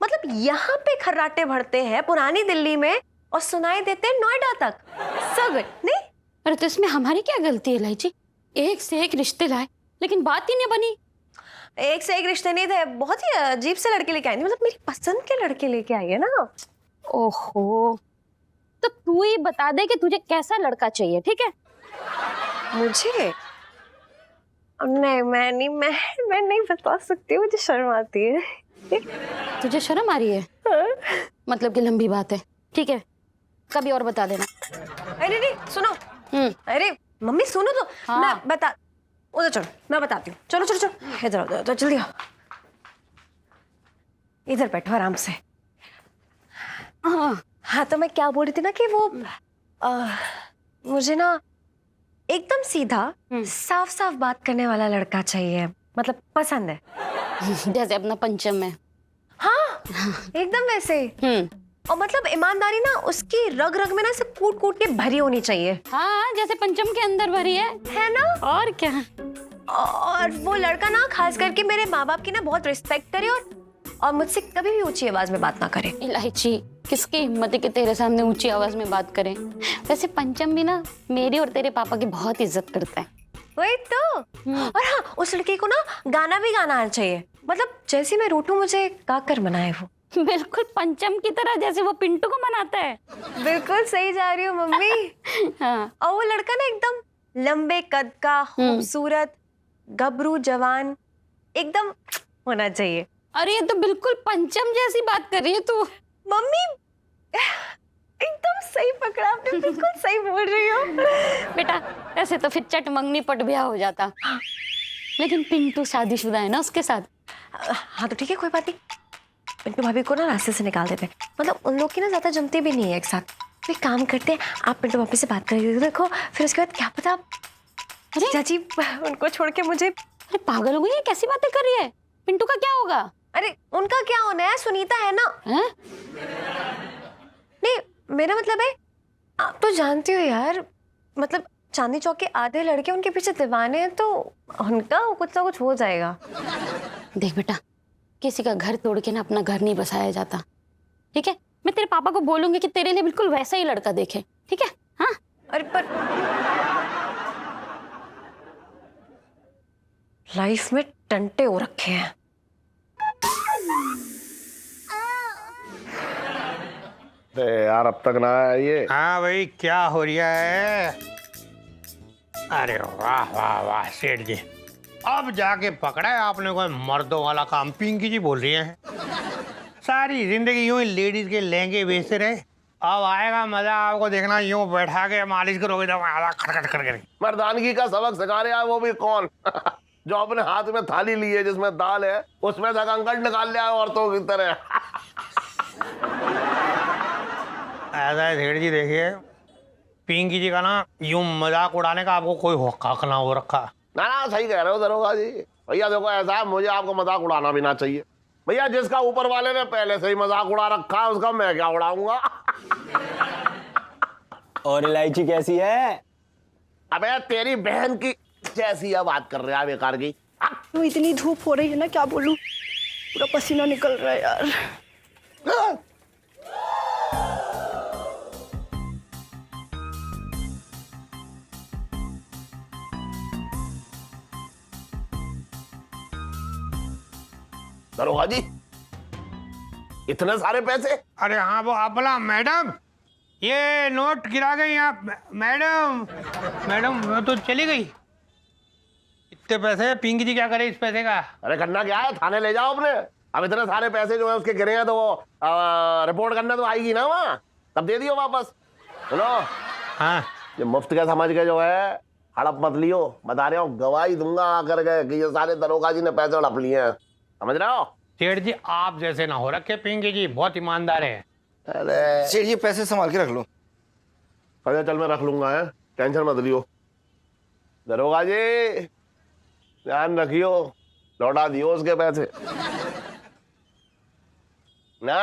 मतलब यहाँ पे खर्राटे भरते हैं पुरानी दिल्ली में और सुनाई देते हैं नोएडा तक। सब नहीं। अरे तो इसमें हमारी क्या गलती है इलायची? एक से एक रिश्ते लाए लेकिन बात ही नहीं बनी। एक से एक रिश्ते नहीं थे, बहुत ही अजीब से लड़के लेके आई थी, मतलब मेरी पसंद के लड़के लेके आई है ना। ओहो, तो तू ही बता दे कि तुझे कैसा लड़का चाहिए, ठीक है? मुझे नहीं, मैं नहीं बता सकती, मुझे शर्म आती है। तुझे शर्म आ रही है? मतलब कि लंबी बात है, ठीक है, कभी और बता देना। अरे नहीं सुनो, अरे मम्मी सुनो तो। हाँ। मैं बता, उधर चलो, मैं बताती हूँ। चलो चलो चलो, इधर आओ, तो जल्दी आओ, इधर बैठो आराम से। हाँ तो मैं क्या बोल रही थी ना कि वो मुझे ना एकदम सीधा साफ साफ बात करने वाला लड़का चाहिए, मतलब पसंद है। जैसे अपना पंचम में। हाँ एकदम वैसे। और मतलब ईमानदारी ना उसकी रग रग में ना से कूट कूट के भरी होनी चाहिए। हाँ, जैसे पंचम के अंदर भरी है ना? और क्या। और वो लड़का ना खास करके मेरे माँ बाप की ना बहुत रिस्पेक्ट करे और मुझसे कभी भी ऊंची आवाज में बात ना करे। इलायची, किसकी हिम्मत है कि तेरे सामने ऊंची आवाज में बात करें? वैसे पंचम भी ना मेरी और तेरे पापा की बहुत इज्जत करता है। वही तो। और हाँ, उस लड़के को ना गाना भी गाना आना चाहिए, मतलब जैसे मैं रूठूं मुझे गा कर मनाए वो। बिल्कुल पंचम की तरह, जैसे वो पिंटू को मनाता है। बिल्कुल सही जा रही हो मम्मी। हाँ। और वो लड़का ना एकदम लंबे कद का, खूबसूरत, गबरू जवान एकदम होना चाहिए। अरे ये तो बिल्कुल पंचम जैसी बात कर रही है तू। मम्मी एकदम सही पकड़ा आपने, बिल्कुल सही बोल रही हो। बेटा ऐसे तो फिर चट मंगनी पट ब्याह हो जाता, लेकिन पिंटू शादीशुदा है ना उसके साथ। हाँ तो ठीक है, कोई बात नहीं, पिंटू भाभी को ना रास्ते से निकाल देते हैं, मतलब उन लोग की ना ज्यादा जमती भी नहीं है एक साथ। तो एक काम करते हैं, आप पिंटू भाभी से बात करिए, देखो फिर उसके बाद क्या पता। अरे चाची उनको छोड़ के मुझे। अरे पागल हो गई है, कैसी बातें कर रही है? पिंटू का क्या होगा? अरे उनका क्या होना है, सुनीता है ना। है? नहीं मेरा मतलब है, आप तो जानती हो यार, मतलब चांदनी चौक के आधे लड़के उनके पीछे दीवाने हैं, तो उनका कुछ ना कुछ हो जाएगा। देख बेटा, किसी का घर तोड़ के ना अपना घर नहीं बसाया जाता, ठीक है? मैं तेरे पापा को बोलूंगी कि तेरे लिए बिल्कुल वैसा ही लड़का देखे, ठीक है? हाँ। अरे पर लाइफ में टंटे हो रखे हैं। यार अब तक ना आया ये। हाँ भाई, क्या हो रहा है? अरे वाह वाह वाह सेठ जी, अब जाके पकड़ा है आपने कोई मर्दों वाला काम। पिंकी जी बोल रही हैं, सारी जिंदगी यूं ही लेडीज के लहंगे बेचते रहे, अब आएगा मजा आपको देखना, यूं बैठा के मालिश करोगे तो खटखट करके। मर्दानगी का सबक सिखा रहा है वो भी कौन? जो अपने हाथ में थाली ली है जिसमें दाल है, उसमें से कंकड़ निकाल लिया है औरतों की तरह। ऐसा है सेठ जी, देखिए पिंकी जी का ना यूं मजाक उड़ाने का आपको कोई हक ना हो रखा। ना ना सही कह रहे हो दरोगा जी। भैया देखो ऐसा है, मुझे आपको मजाक उड़ाना भी ना चाहिए। भैया जिसका ऊपर वाले ने पहले से ही मजाक उड़ा रखा है उसका मैं क्या उड़ाऊंगा। और इलायची कैसी है? अबे तेरी बहन की जैसी है बात कर रहे हैं बेकार की। तो इतनी धूप हो रही है ना, क्या बोलूं, पूरा पसीना निकल रहा है यार। दरोगा जी इतने सारे पैसे? अरे हाँ वो अपना मैडम, ये नोट गिरा गई आप मैडम। मैडम वो तो चली गई। इतने पैसे पिंकी जी क्या करे इस पैसे का? अरे करना क्या है, थाने ले जाओ अपने। अब इतने सारे पैसे जो है उसके गिरे हैं तो वो रिपोर्ट करने तो आएगी ना वहाँ, तब दे दियो वापस। सुनो हाँ ये मुफ्त का समझ के जो है हड़प मत लियो। बता रहे हो गवाही दूंगा आकर के कि ये सारे दरोगा जी ने पैसे हड़प लिए हैं, समझ रहे हो? सेठ जी आप जैसे ना हो रखे, पिंकी जी बहुत ईमानदार है। अरे सेठ जी पैसे संभाल के रख लो। अच्छा चल मैं रख लूंगा, है टेंशन मत लियो। दरोगा जी ध्यान रखियो, लौटा दियो उसके पैसे ना।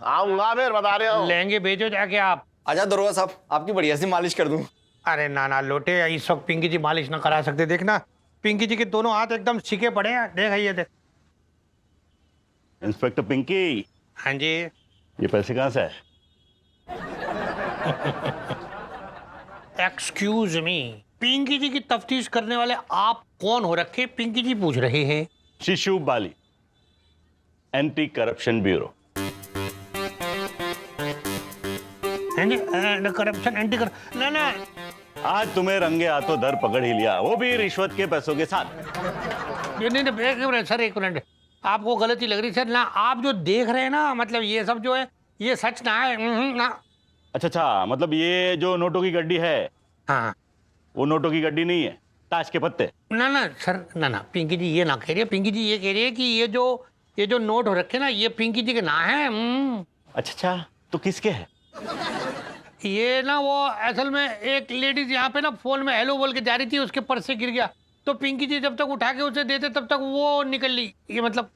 आऊंगा फिर, बता रहे हो। लहंगे भेजो जाके आप। आजा दरोगा साहब, आपकी बढ़िया सी मालिश कर दूं। अरे ना लोटे, इस वक्त पिंकी जी मालिश ना करा सकते। देखना पिंकी जी के दोनों हाथ एकदम सीखे पड़े हैं, देख ये देख। इंस्पेक्टर पिंकी। हाँ जी। ये पैसे कहाँ से है? एक्सक्यूज मी, पिंकी जी की तफ्तीश करने वाले आप कौन हो रखे? पिंकी जी पूछ रहे हैं। Shishu Bali, anti corruption bureau. Corruption anti कर ना आज तुम्हें रंगे हाथों धर पकड़ ही लिया, वो भी रिश्वत के पैसों के साथ। नहीं सर एक मिनट, आपको गलती लग रही सर ना। आप जो देख रहे हैं ना, मतलब ये सब जो है ये सच ना है ना। अच्छा, मतलब ये जो नोटों की गड्डी है, हाँ वो नोटों की गड्डी नहीं है, ताश के पत्ते। ना सर ना पिंकी जी ये ना कह रही है। पिंकी जी ये कह रही है कि ये जो नोट हो रखे ना, ये पिंकी जी के ना है। अच्छा, तो किसके है? ये ना वो असल में एक लेडीज यहाँ पे ना फोन में हेलो बोल के जा रही थी, उसके पर्स से गिर गया, तो पिंकी जी जब तक उठा के उसे देते तब तक वो निकल ली। ये मतलब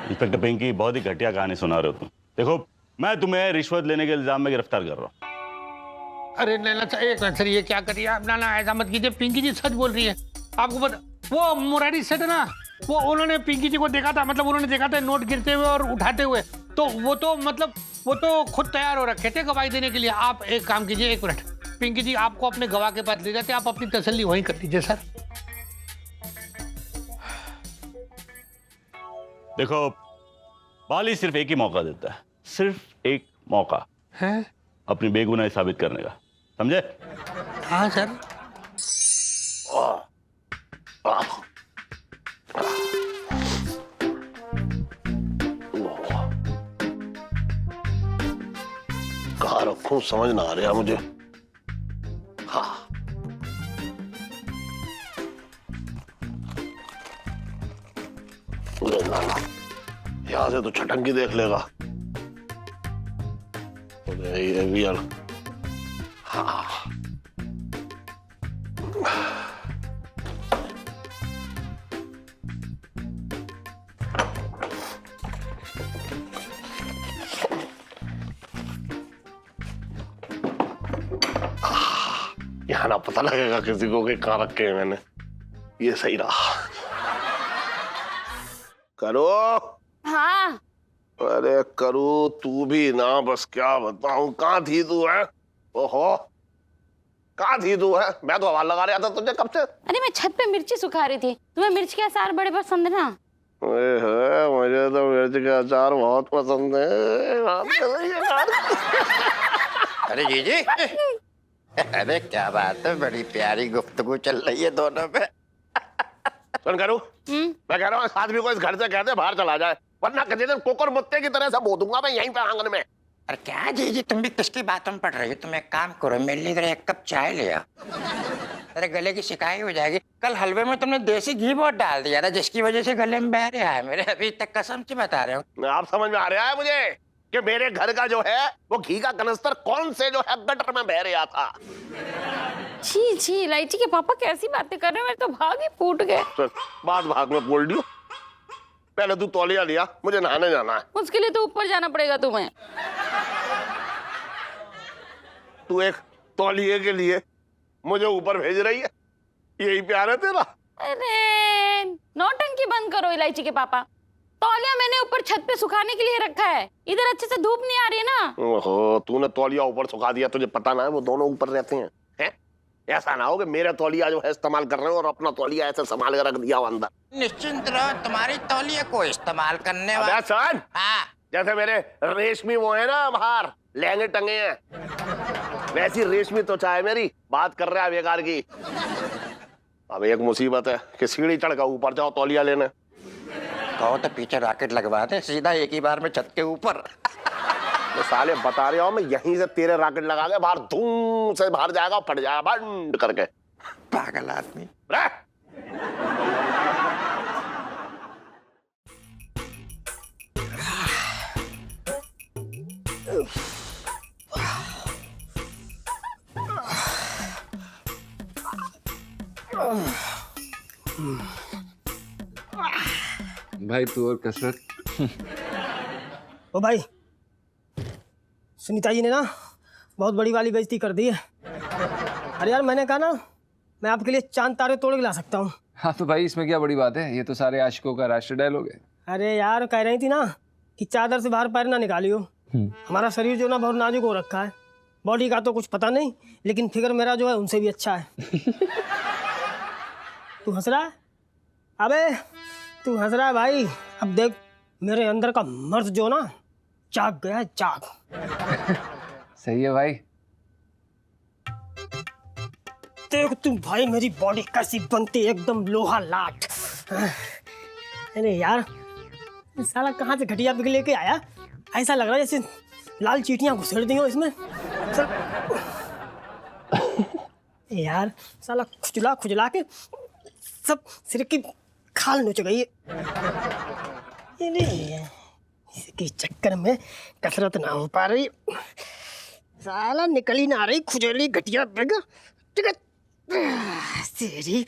इंस्पेक्टर पिंकी बहुत ही घटिया कहानी सुना रहे हो तुम। देखो मैं तुम्हें रिश्वत लेने के इल्जाम में गिरफ्तार कर रहा हूँ। अरे नैना एक मिनट सर, ये क्या करिए आप? ना ऐसा मत कीजिए, पिंकी जी सच बोल रही है। आपको पता वो मुरारी सेठ है ना, वो उन्होंने पिंकी जी को देखा था, मतलब उन्होंने देखा था नोट गिरते हुए और उठाते हुए, तो वो तो खुद तैयार हो रखे थे गवाही देने के लिए। आप एक काम कीजिए, एक मिनट, पिंकी जी आपको अपने गवाह के पास ले जाते, आप अपनी तसल्ली वहीं कर लीजिए सर। देखो बाली सिर्फ एक ही मौका देता है, सिर्फ एक मौका है अपनी बेगुनाही साबित करने का, समझे? हाँ सर। कहाँ रखूं समझ ना आ रहा मुझे। हाँ लाला यहाँ से तो छटंगी देख लेगा। ये भी यार, हाँ यहाँ ना पता लगेगा किसी को कि कहाँ रखे हैं मैंने। ये सही रहा। करो। हाँ अरे करू तू भी ना, बस क्या बताऊं, कहाँ थी तू है? ओहो कहाँ थी तू है? मैं तो आवाज लगा रहा था तुझे कब से। अरे मैं छत पे मिर्ची सुखा रही थी, तुम्हें मिर्च के अचार बड़े पसंद है ना? मुझे तो मिर्च के अचार बहुत पसंद है। अरे जीजी, अरे क्या बात है, बड़ी प्यारी गुफ्तगू चल रही है दोनों में। सुन करूं, मैं कह रहा हूँ आदमी को इस घर से कहते बाहर चला जाए, वरना किसी दिन कुकुर मुत्ते की तरह से बो दूंगा मैं यहीं पे आंगन में। अरे क्या जी तुम भी किसकी बातों में पड़ रही हो? तुम एक काम करो, मेरे लिए जरा 1 कप चाय ले आओ। अरे गले की शिकायत हो जाएगी। कल हलवे में तुमने देसी घी बहुत डाल दिया था, जिसकी वजह से गले में बह रहा है मेरे, अभी तक कसम से बता रहे हो। आप समझ में आ रहा है मुझे कि मेरे घर का जो है वो घी का कनस्तर कौन से जो है गटर में बह रहा था। छी छी, इलायची के पापा कैसी बातें कर रहे हैं, मेरे तो भाग ही फूट गए। बात भाग में बोल दियो। पहले तू तौलिया लिया, मुझे नहाने जाना है। उसके लिए तो ऊपर जाना पड़ेगा तुम्हें। तू एक तौलिए के लिए मुझे ऊपर भेज रही है, यही प्यार है तेरा? अरे नौटंकी बंद करो इलायची के पापा। तौलिया मैंने ऊपर छत पे सुखाने के लिए रखा है, इधर अच्छे से धूप नहीं आ रही है ना। ओहो, तूने तौलिया ऊपर सुखा दिया, तुझे पता ना है वो दोनों ऊपर रहते हैं। ऐसा ना हो कि मेरा तौलिया जो है इस्तेमाल कर रहे हो और अपना तौलिया ऐसे संभाल कर रख दिया हो अंदर। निश्चिंत रहो, तुम्हारी तौलिया को इस्तेमाल करने वाला। सन, हाँ जैसे मेरे रेशमी वो है ना बाहर लहंगे टंगे हैं, वैसी रेशमी त्वचा है मेरी। बात कर रहा है बेकार की। अब एक मुसीबत है कि सीढ़ी चढ़ कर ऊपर जाओ तौलिया लेने। कहो तो पीछे रॉकेट लगवा दे, सीधा एक ही बार में छत के ऊपर। मैं साले बता रहा हूँ, मैं यहीं से तेरे रॉकेट लगा के बाहर धूम से बाहर जाएगा, फट जाएगा बंद करके। पागल आदमी। भाई तू और कसरत। ओ भाई, सुनीता जी ने ना बहुत बड़ी वाली बेइज्जती कर दी है। अरे यार मैंने कहा ना मैं आपके लिए चांद तारे तोड़ के ला सकता हूँ। हाँ तो भाई इसमें क्या बड़ी बात है, ये तो सारे आशिकों का राष्ट्र डायलॉग है। अरे यार कह रही थी ना कि चादर से बाहर पैर ना निकालियो। हमारा शरीर जो ना बहुत नाजुक हो रखा है, बॉडी का तो कुछ पता नहीं, लेकिन फिगर मेरा जो है उनसे भी अच्छा है। तू हंस रहा है? अबे तू हंस रहा है भाई। अब देख मेरे अंदर का मर्द जो ना जाग गया है, जाग। सही है भाई। देख तू भाई मेरी बॉडी कैसी बनती है, एकदम लोहा लाट। अरे यार साला कहाँ से घटिया बिग लेके आया, ऐसा लग रहा है जैसे लाल चीटियां घुसेड़ दी हो इसमें। यार साला खुजला खुजला के सब सिर की खाल नोच गई है। इसके चक्कर में कसरत ना हो पा रही, साला निकल ही ना रही खुजली घटिया बिग। तेरी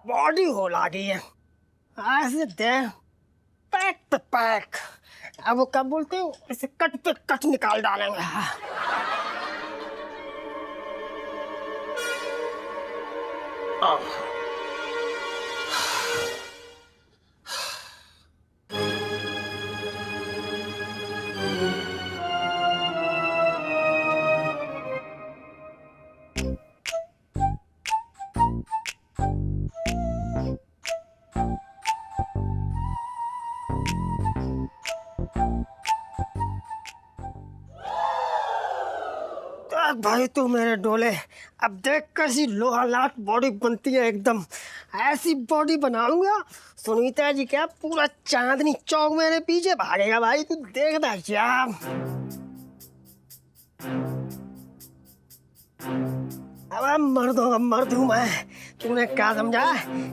बॉडी हो लागी है ऐसे दे, पैक पे पैक। अब वो क्या बोलते हो, इसे कट पे कट निकाल डालेंगे। भाई तू मेरे डोले, अब देख कैसी लोहा लाट बॉडी बनती है, एकदम ऐसी बॉडी बनाऊंगा सुनीता जी क्या पूरा चांदनी चौक मेरे पीछे भागेगा भाई। तू देखना क्या। अब मर्दों का मर्द हूँ मैं, तूने क्या समझा?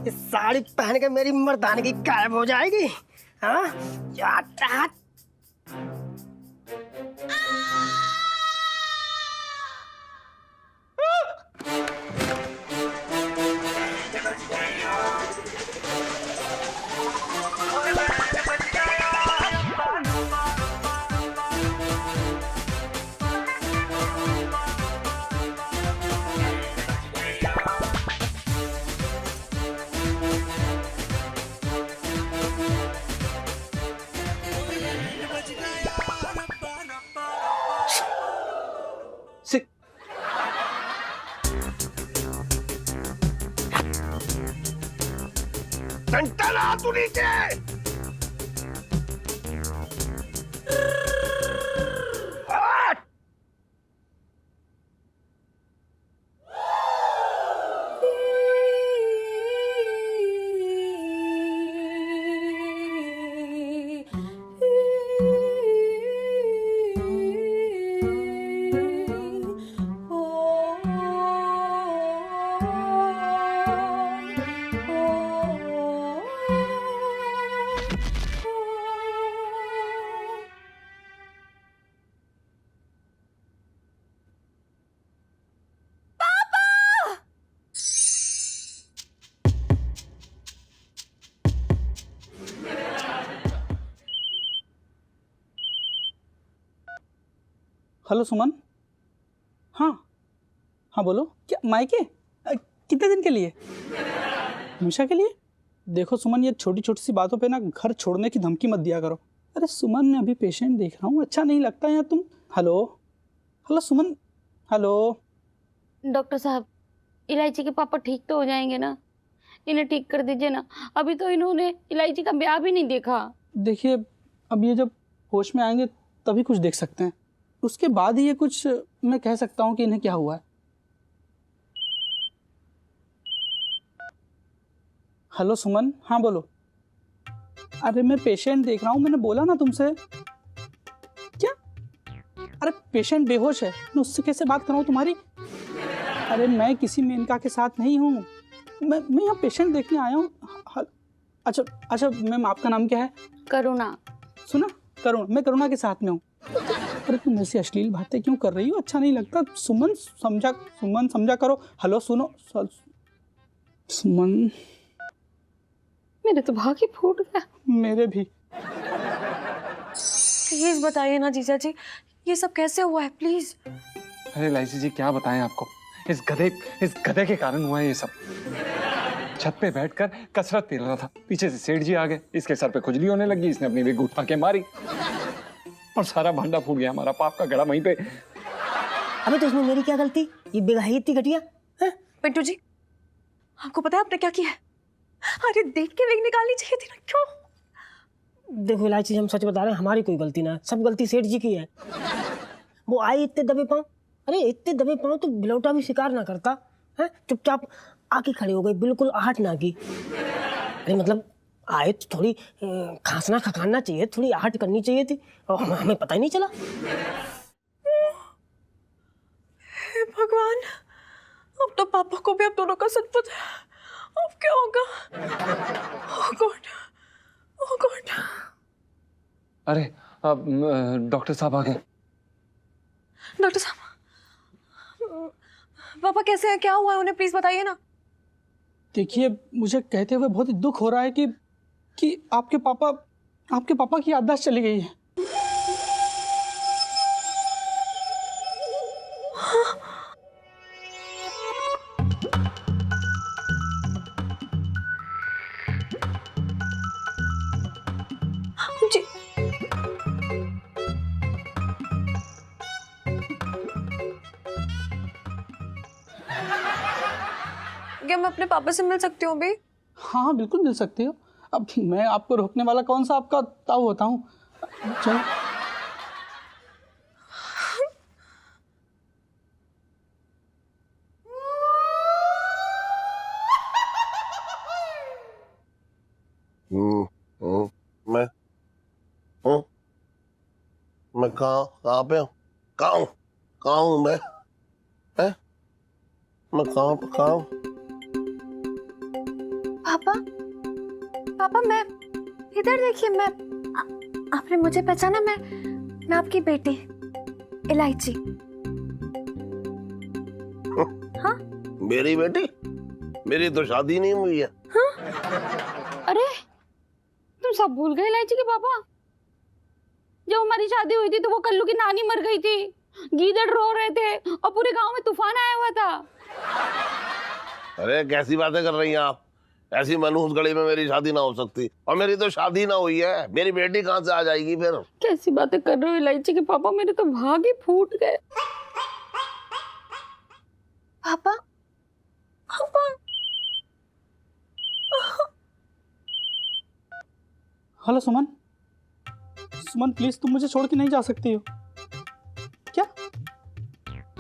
ये साड़ी पहन के मेरी मर्दानगी गायब हो जाएगी? हाँ घंटा ला तू नीचे। हेलो सुमन। हाँ हाँ बोलो। क्या मायके? कितने दिन के लिए? हमेशा के लिए? देखो सुमन, ये छोटी छोटी सी बातों पे ना घर छोड़ने की धमकी मत दिया करो। अरे सुमन, मैं अभी पेशेंट देख रहा हूँ, अच्छा नहीं लगता यार तुम। हेलो हेलो सुमन, हेलो। डॉक्टर साहब, इलायची के पापा ठीक तो हो जाएंगे ना? इन्हें ठीक कर दीजिए ना, अभी तो इन्होंने इलायची का ब्याह भी नहीं देखा। देखिए, अब ये जब होश में आएंगे तभी कुछ देख सकते हैं, उसके बाद ही ये कुछ मैं कह सकता हूँ कि इन्हें क्या हुआ है। हेलो सुमन, हाँ बोलो। अरे मैं पेशेंट देख रहा हूँ, मैंने बोला ना तुमसे। क्या? अरे पेशेंट बेहोश है, मैं उससे कैसे बात कराऊँ तुम्हारी? अरे मैं किसी मेनका के साथ नहीं हूँ, मैं यहाँ पेशेंट देखने आया हूँ। अच्छा अच्छा मैम, आपका नाम क्या है? करुणा। सुना, करुणा, मैं करुणा के साथ में हूँ। अरे तुम ऐसी अश्लील बातें क्यों कर रही हो? अच्छा नहीं लगता। सुमन समझा करो। हेलो सुनो सुमन। मेरे तो भाग ही फूट गया। मेरे भी। प्लीज बताइए ना जीजा जी, ये सब कैसे हुआ है प्लीज। अरे लाइसी जी, क्या बताएं आपको, इस गधे के कारण हुआ है ये सब। छत पे बैठकर कसरत कर रहा था, पीछे से सेठ जी आ गए, इसके सर पे खुजली होने लगी, इसने अपनी विग उठा के मारी और सारा भांडा फूट गया। हमारा पाप का गड़ा वहीं पे। अबे तो इसमें मेरी क्या गलती? ये बेगाही इतनी घटिया है? पिंटू जी, आपको पता है आपने क्या किया है? अरे देख के विग निकालनी चाहिए थी ना, क्यों? देखो इलायची, हम सच बता रहे हैं, हमारी कोई गलती ना है, सब गलती सेठ जी की है। वो आई इतने दबे पाँव, अरे इतने दबे पाँव तो बिलौटा भी शिकार ना करता है, चुपचाप आके खड़ी हो गई, बिल्कुल आहट ना की। अरे मतलब आए तो थोड़ी खांसना खखाना चाहिए, थोड़ी आहट करनी चाहिए थी, और हमें पता ही नहीं चला। हे भगवान, अब तो पापा को भी अब दोनों का सच पता है, अब क्या होगा? ओह गॉड, ओह गॉड। अरे अब डॉक्टर साहब आ गए। डॉक्टर साहब, पापा कैसे हैं, क्या हुआ है उन्हें, प्लीज बताइए ना। देखिए, मुझे कहते हुए बहुत ही दुख हो रहा है कि आपके पापा की याददाश्त चली गई है। जी क्या मैं अपने पापा से मिल सकती हूँ अभी? हाँ बिल्कुल मिल सकते हो। अब मैं आपको रोकने वाला कौन सा आपका ताऊ होता हूँ? चलो। मैं कहाँ पे हूँ? कहाँ हूँ मैं? मैं कहाँ हूँ? पापा मैं इधर देखिए, मैं आपने मुझे पहचाना? मैं आपकी बेटी इलायची। हाँ? मेरी बेटी? मेरी तो शादी नहीं हुई है। हाँ? अरे तुम सब भूल गए इलायची के पापा? जब हमारी शादी हुई थी तो वो कल्लू की नानी मर गई थी, गीदड़ रो रहे थे और पूरे गांव में तूफान आया हुआ था। अरे कैसी बातें कर रही हैं आप? ऐसी मनहूस घड़ी में मेरी शादी ना हो सकती, और मेरी तो शादी ना हुई है, मेरी बेटी कहाँ से आ जाएगी फिर? कैसी बातें कर रहे हो इलायची के पापा, मेरे तो भाग ही फूट गए। पापा पापा हेलो सुमन। सुमन प्लीज, तुम मुझे छोड़ के नहीं जा सकती हो क्या?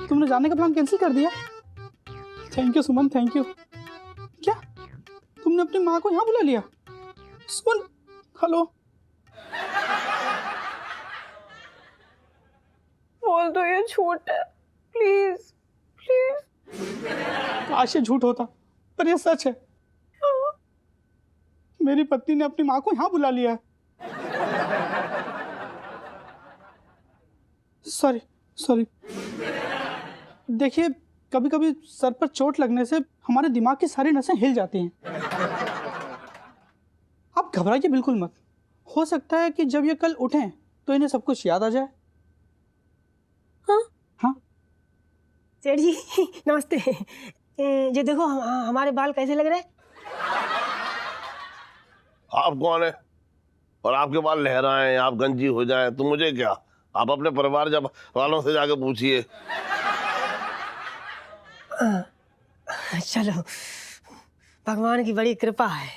तुमने जाने का प्लान कैंसिल कर दिया? Thank you Suman, thank you. क्या तुमने अपनी माँ को यहाँ बुला लिया? सुमन हेलो। बोल दो ये झूठ है, प्लीज प्लीज। काश ये झूठ होता, पर ये सच है। मेरी पत्नी ने अपनी माँ को यहाँ बुला लिया है। सॉरी। देखिए, कभी कभी सर पर चोट लगने से हमारे दिमाग की सारी नसें हिल जाती हैं। आप घबराइए बिल्कुल मत, हो सकता है कि जब ये कल उठें तो इन्हें सब कुछ याद आ जाए। हाँ? सेठ जी नमस्ते। ये देखो हमारे बाल कैसे लग रहे हैं? आप कौन है और आपके बाल लहराएं, आप गंजी हो जाएं तो मुझे क्या? आप अपने परिवार जब वालों से जाके पूछिए। चलो भगवान की बड़ी कृपा है।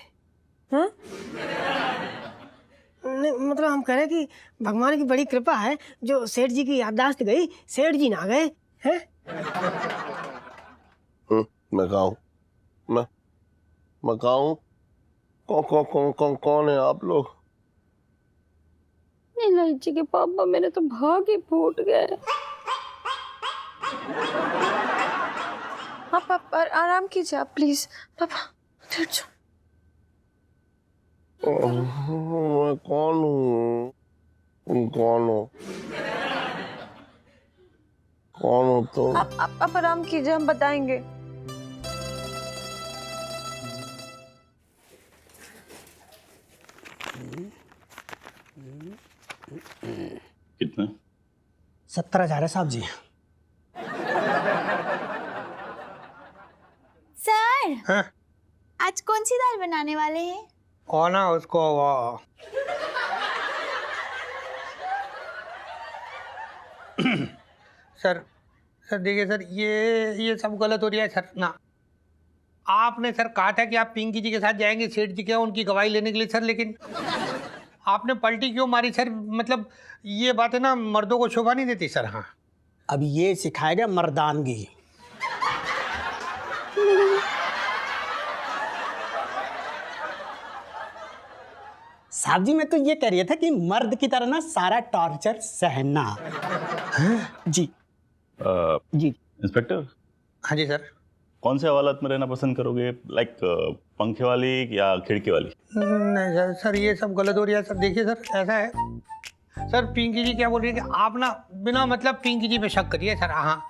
हाँ? नहीं मतलब हम कह रहे कि भगवान की बड़ी कृपा है जो सेठ जी की याददाश्त गई, सेठ जी ना गए हैं। मैं कहूँ मैं कहूँ कौन है आप लोग? इलायची के पापा मेरे तो भाग ही फूट गए। आप आराम कीजिए आप प्लीज। पापा बैठ जाओ। मैं कौन हूँ? कौन हो तो? आप आराम कीजिए, हम बताएंगे। कितना? 70,000 है साहब जी। सर हाँ? आज कौन सी दाल बनाने वाले हैं? कौन है उसको वो सर देखिए सर, ये सब गलत हो रहा है सर ना। आपने सर कहा था कि आप पिंकी जी के साथ जाएंगे सेठ जी के उनकी गवाही लेने के लिए सर, लेकिन आपने पलटी क्यों मारी सर? मतलब ये बातें ना मर्दों को शोभा नहीं देती सर। हाँ अब ये सिखाएगा मर्दानगी। साहब जी मैं तो ये कह रही था कि मर्द की तरह ना सारा टॉर्चर सहना। जी जी इंस्पेक्टर। हाँ जी सर। कौन से हवालात में रहना पसंद करोगे? लाइक पंखे वाली या खिड़की वाली? नहीं सर ये सब गलत हो रहा है सर। देखिए सर ऐसा है सर, पिंकी जी क्या बोल रही है कि आप ना बिना मतलब पिंकी जी पे शक करिए सर। हाँ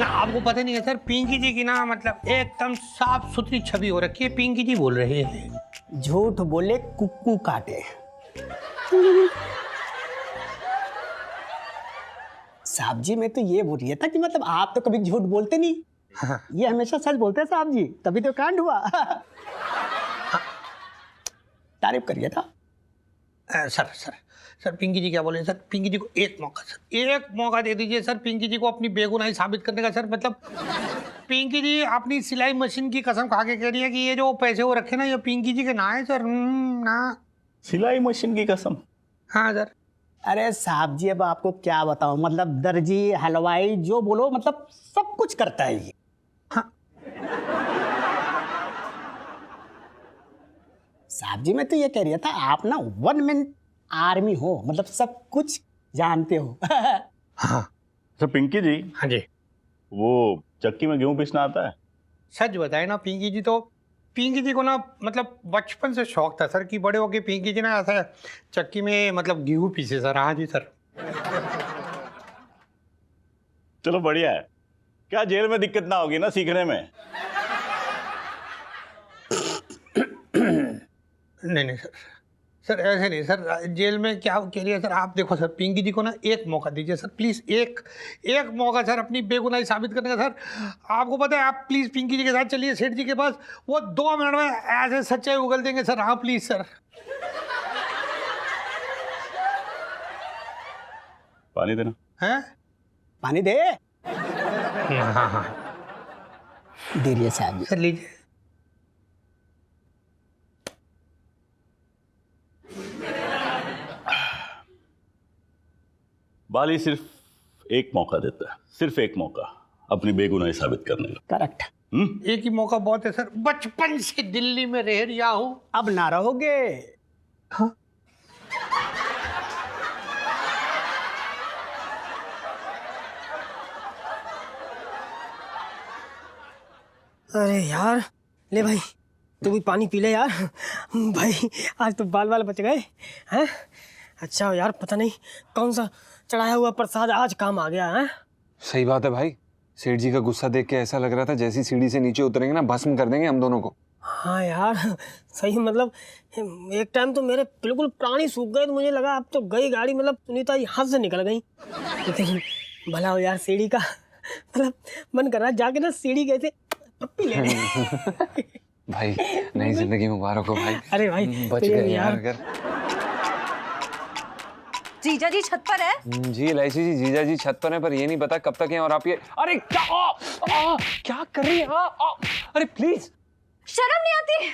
ना, आपको पता नहीं है सर, पिंकी जी की ना मतलब एकदम साफ सुथरी छवि हो रखी है। पिंकी जी बोल रहे हैं। झूठ बोले कुक्कू काटे। साहब जी मैं तो ये बोल रही था कि मतलब आप तो कभी झूठ बोलते नहीं। हाँ। ये हमेशा सच बोलते हैं साहब जी, तभी तो कांड हुआ। तारीफ करिए था। सर पिंकी जी क्या बोले सर? पिंकी जी को एक मौका दे दीजिए सर, पिंकी जी को अपनी बेगुनाही साबित करने का सर। मतलब पिंकी जी अपनी सिलाई मशीन की कसम खा के कह रही है कि ये जो पैसे वो रखे ना ये पिंकी जी के ना है सर। ना सिलाई मशीन की कसम? हाँ सर। अरे साहब जी अब आपको क्या बताऊं, मतलब दर्जी हलवाई जो बोलो मतलब सब कुछ करता है ये। हाँ। साहब जी मैं तो ये कह रहा था आप ना 1 मैन आर्मी हो, मतलब सब कुछ जानते हो। हाँ सर पिंकी जी। हाँ जी। वो चक्की में गेहूं पीसना आता है? सच बताए ना पिंकी जी को ना मतलब बचपन से शौक था सर कि बड़े होके पिंकी जी ना ऐसा चक्की में मतलब गेहूं पीसे सर। हाँ जी सर। चलो बढ़िया है। क्या जेल में दिक्कत ना होगी ना सीखने में? नहीं सर ऐसे नहीं सर। जेल में क्या कह रही है सर? आप देखो सर, पिंकी जी को ना एक मौका दीजिए सर प्लीज। एक मौका सर अपनी बेगुनाही साबित करने का सर। आपको पता है आप प्लीज पिंकी जी के साथ चलिए सेठ जी के पास, वो 2 मिनट में ऐसे सच्चाई उगल देंगे सर। हाँ प्लीज सर। पानी देना हैं? पानी दे। हाँ दे रही है साहब जी। सर लीजिए। बाली सिर्फ एक मौका देता है, सिर्फ एक मौका अपनी बेगुनाही साबित करने का। करेक्ट। एक ही मौका बहुत है सर। बचपन से दिल्ली में रह रिया हूं, अब ना रहोगे। हाँ? अरे यार ले भाई तू भी पानी पी ले यार। भाई आज तो बाल बच गए हैं। अच्छा यार पता नहीं कौन सा चढ़ाया हुआ प्रसाद आज काम आ गया है। सही बात है भाई, सेठ जी का गुस्सा देख के ऐसा लग रहा था जैसी सीढ़ी से नीचे उतरेंगे ना भस्म कर देंगे हम दोनों को। हाँ यार सही, मतलब एक टाइम तो मेरे बिल्कुल प्राणी सूख गए, तो मुझे लगा अब तो गई गाड़ी, मतलब सुनीता जी हाथ से निकल गई। लेकिन भला हो यार सीढ़ी का, मतलब मन कर रहा है जाके ना सीढ़ी कैसे पप्पी ले ले। भाई नई जिंदगी मुबारक हो भाई। अरे भाई बच तो ये गए यार। अगर जीजा जी छत पर है। जी इलायची जी, जीजा जी छत पर है, पर ये नहीं पता कब तक हैं। और आप ये अरे क्या क्या कर रही है? अरे प्लीज। शर्म नहीं आती?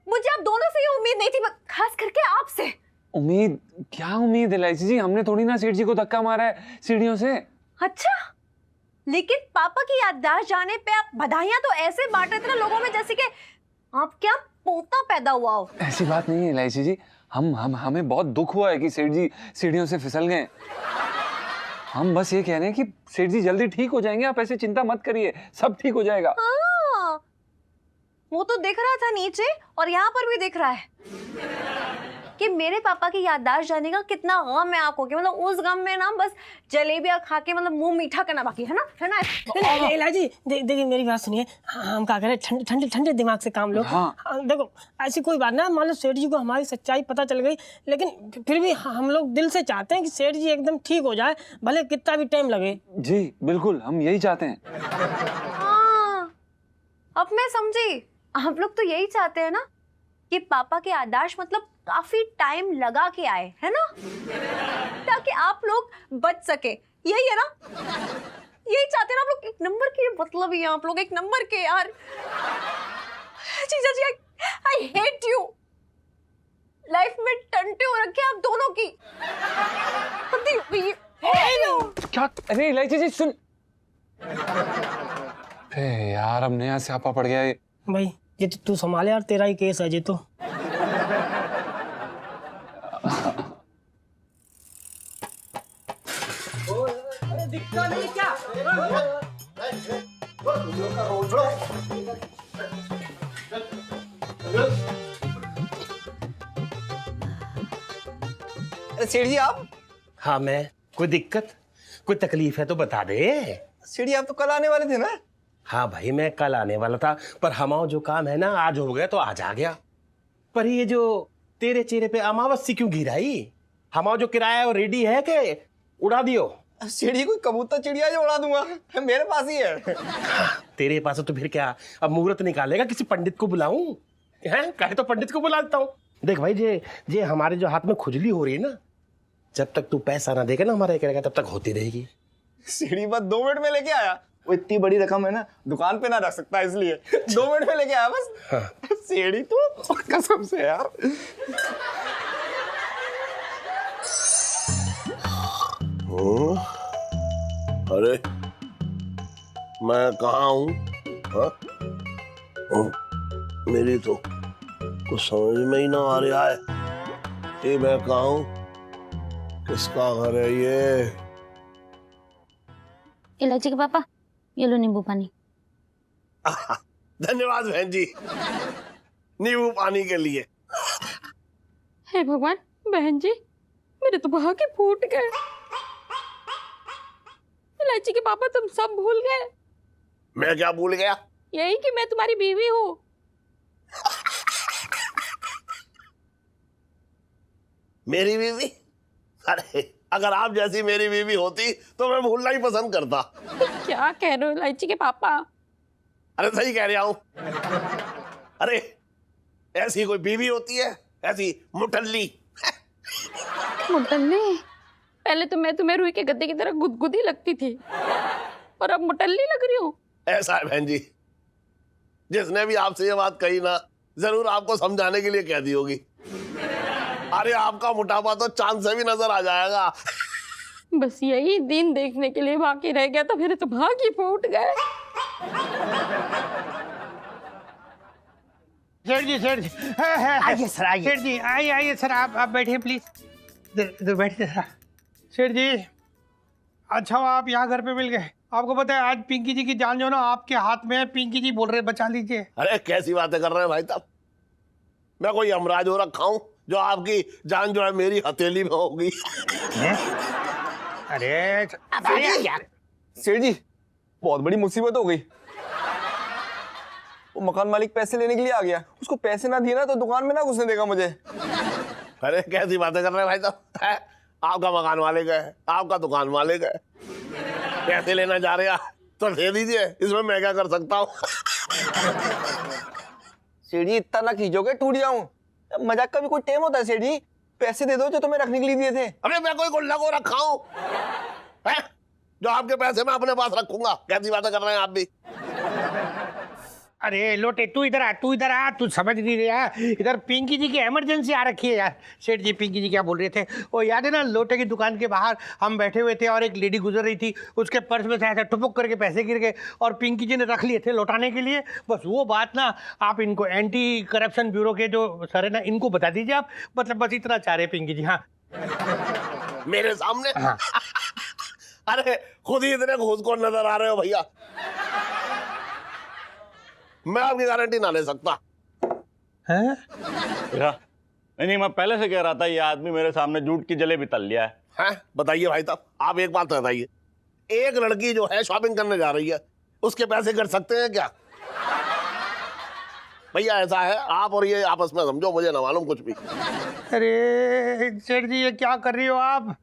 मुझे आप दोनों से ये उम्मीद नहीं थी, खास करके आपसे। उम्मीद? क्या उम्मीद इलायची जी? हमने थोड़ी ना सेठ जी को धक्का मारा है सीढ़ियों से। अच्छा, लेकिन पापा की याददाश्त जाने पे आप बधाइयां तो ऐसे बांट रहे थे ना लोगों में जैसे कि आप क्या पोता पैदा हुआ हो। ऐसी बात नहीं है इलायची जी, हमें बहुत दुख हुआ है कि सेठ जी सीढ़ियों से फिसल गए। हम बस ये कह रहे हैं कि सेठ जी जल्दी ठीक हो जाएंगे, आप ऐसे चिंता मत करिए, सब ठीक हो जाएगा। हाँ, वो तो दिख रहा था नीचे और यहाँ पर भी दिख रहा है कि मेरे पापा की याददाश्त जाने का कितना गम है आपको, कि मतलब उस गम में ना बस जलेबियां खा के मतलब मुंह मीठा करना बाकी है ना। इलायची देखिए मेरी बात सुनिए, हम क्या करें, ठंडे ठंडे दिमाग से काम लो। हाँ। देखो ऐसी कोई बात ना, मान लो सेठ जी को हमारी सच्चाई पता चल गई, लेकिन फिर भी हम लोग दिल से चाहते हैं कि सेठ जी एकदम ठीक हो जाए, भले कितना भी टाइम लगे। जी बिल्कुल, हम यही चाहते हैं। हाँ, अब मैं समझी, आप लोग तो यही चाहते हैं ना कि पापा के याददाश्त मतलब काफी टाइम लगा के आए, है ना, ताकि आप लोग बच सके। यही है ना, यही चाहते हैं ना आप लोग। एक नंबर के मतलब ही आप लोग एक नंबर के यार। जीजा जी आई हेट यू। लाइफ में टंटे हो रखे आप दोनों की। क्या? अरे इलायची जी सुन। यार अब नया स्यापा पड़ गया ये। भाई ये तू संभाले यार, तेरा ही केस है ये तो। दिखता नहीं क्या? अरे सेठ जी आप? हाँ मैं, कोई दिक्कत कोई तकलीफ है तो बता दे। सेठ जी आप तो कल आने वाले थे ना? हाँ भाई मैं कल आने वाला था, पर हमारा जो काम है ना आज हो गया तो आज आ गया। पर ये जो तेरे चेहरे पे अमावस्या क्यों गिराई? हमारा जो किराया है वो रेडी है कि उड़ा दियो? सेठ जी कोई कबूतर चिड़िया जो उड़ा दूंगा, मेरे पास ही है। तेरे पास है तो फिर क्या, अब मुहूर्त निकालेगा, किसी पंडित को बुलाऊं? हैं, कहे तो पंडित को बुला देता हूँ। देख भाई जे हमारे जो हाथ में खुजली हो रही है ना, जब तक तू पैसा ना देगा ना हमारा एक रहेगा, तब तक होती रहेगी। सेठ जी बस 2 मिनट में लेके आया, वो इतनी बड़ी रकम है ना दुकान पे ना रख सकता, इसलिए 2 मिनट में लेके आया बस। हाँ। सेठ जी तो कसम से यार। अरे मैं कहाँ हूँ? मेरी तो कुछ समझ में ही ना आ रहा है। ये मैं कहाँ हूँ? किसका घर है ये? इलायची के पापा, ये लो नींबू पानी। धन्यवाद बहन जी, नींबू पानी के लिए। हे भगवान, बहन जी मेरे तो भाग ही फूट गए। इलायची के पापा तुम सब भूल गए। मैं क्या भूल गया? यही कि मैं तुम्हारी बीवी हूँ। मेरी बीवी? अरे अगर आप जैसी मेरी बीवी होती तो मैं भूलना ही पसंद करता। क्या कह रहे हो इलायची के पापा? अरे सही कह रहा हूं। अरे ऐसी कोई बीवी होती है, ऐसी मुटल्ली। मुटल्ली? पहले तो मैं तुम्हें रुई के गद्दे की तरह गुदगुदी लगती थी, और अब मुटल्ली लग रही हूँ। ऐसा है बहन जी, जिसने भी आपसे ये बात कही ना, जरूर आपको समझाने के लिए कह दी होगी। अरे आपका मोटापा तो चांद से भी नजर आ जाएगा। बस यही दिन देखने के लिए बाकी रह गया, तो फिर तो भाग ही फूट गए। सेठ जी आइए सर, आइए सेठ जी, आइए सर, आप बैठिए प्लीज, इधर बैठिए सर। सेठ जी अच्छा आप यहाँ घर पे मिल गए। आपको पता है आज पिंकी जी की जान जो ना आपके हाथ में है, पिंकी जी बोल रहे बचा लीजिए। अरे कैसी बातें कर रहे हैं भाई साहब, मैं कोई यमराज हो रखा हूँ जो आपकी जान जो है मेरी हथेली में होगी? अरे यार सेठ जी बहुत बड़ी मुसीबत हो गई। वो मकान मालिक पैसे लेने के लिए आ गया, उसको पैसे ना दिए ना तो दुकान में ना घुसने देगा मुझे। अरे कैसी बातें कर रहे हैं भाई साहब, आपका मकान मालिक है, आपका दुकान मालिक है, पैसे लेना जा रहे हैं, तो दे दीजिए, इसमें मैं क्या कर सकता हूँ। सेठ जी इतना ना खींचोगे, टूट जाऊं। मजाक का भी कोई टेम होता है सेठ जी। पैसे दे दो जो तुम्हें रखने के लिए दिए थे। अरे मैं कोई गुल्ला को रखा हूँ हैं? जो आपके पैसे मैं अपने पास रखूंगा। कैसी बातें कर रहे हैं आप भी। अरे लोटे तू इधर आ, तू समझ नहीं रहा। इधर पिंकी जी की इमरजेंसी आ रखी है यार। सेठ जी पिंकी जी क्या बोल रहे थे, वो याद है ना, लोटे की दुकान के बाहर हम बैठे हुए थे और एक लेडी गुजर रही थी, उसके पर्स में से ऐसा टुपक करके पैसे गिर गए और पिंकी जी ने रख लिए थे लौटाने के लिए। बस वो बात ना आप इनको एंटी करप्शन ब्यूरो के जो सर है ना, इनको बता दीजिए आप। मतलब बस इतना चाह रहे पिंकी जी। हाँ मेरे सामने? हाँ। अरे खुद ही इतने घूसखोर नजर आ रहे हो भैया, मैं आपकी गारंटी ना ले सकता। हैं? नहीं, मैं पहले से कह रहा था ये आदमी मेरे सामने झूठ की जलेबी तल लिया है। हैं? बताइए भाई साहब, आप एक बात बताइए, एक लड़की जो है शॉपिंग करने जा रही है, उसके पैसे कर सकते हैं क्या? भैया ऐसा है, आप और ये आपस में समझो, मुझे ना मालूम कुछ भी। अरे सेठ जी ये क्या कर रही हो आप?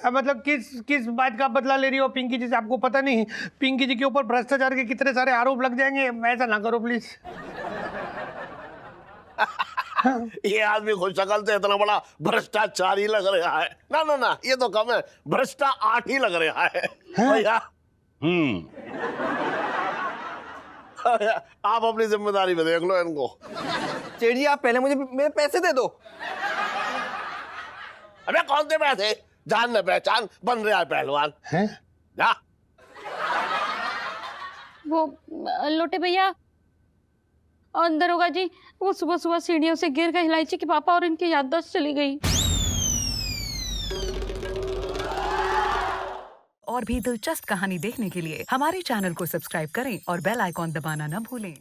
मतलब किस बात का बदला ले रही हो पिंकी जी से? आपको पता नहीं पिंकी जी के ऊपर भ्रष्टाचार के कितने सारे आरोप लग जाएंगे? ऐसा ना करो प्लीज। ये आदमी खुद शक्ल से इतना बड़ा भ्रष्टाचारी लग रहा है। ना ना ना, ये तो कम है, भ्रष्टा 8 ही लग रहा है भैया। आप अपनी जिम्मेदारी में देख लो इनको। सेठ जी आप पहले मुझे मेरे पैसे दे दो। अबे कौन से पैसे? जान न पहचान बन रहा है पहलवान। हैं? जा। वो लोटे भैया अंदर होगा जी, वो सुबह सुबह सीढ़ियों से गिर गए इलायची के पापा और इनकी याददाश्त चली गई। और भी दिलचस्प कहानी देखने के लिए हमारे चैनल को सब्सक्राइब करें और बेल आइकॉन दबाना न भूलें।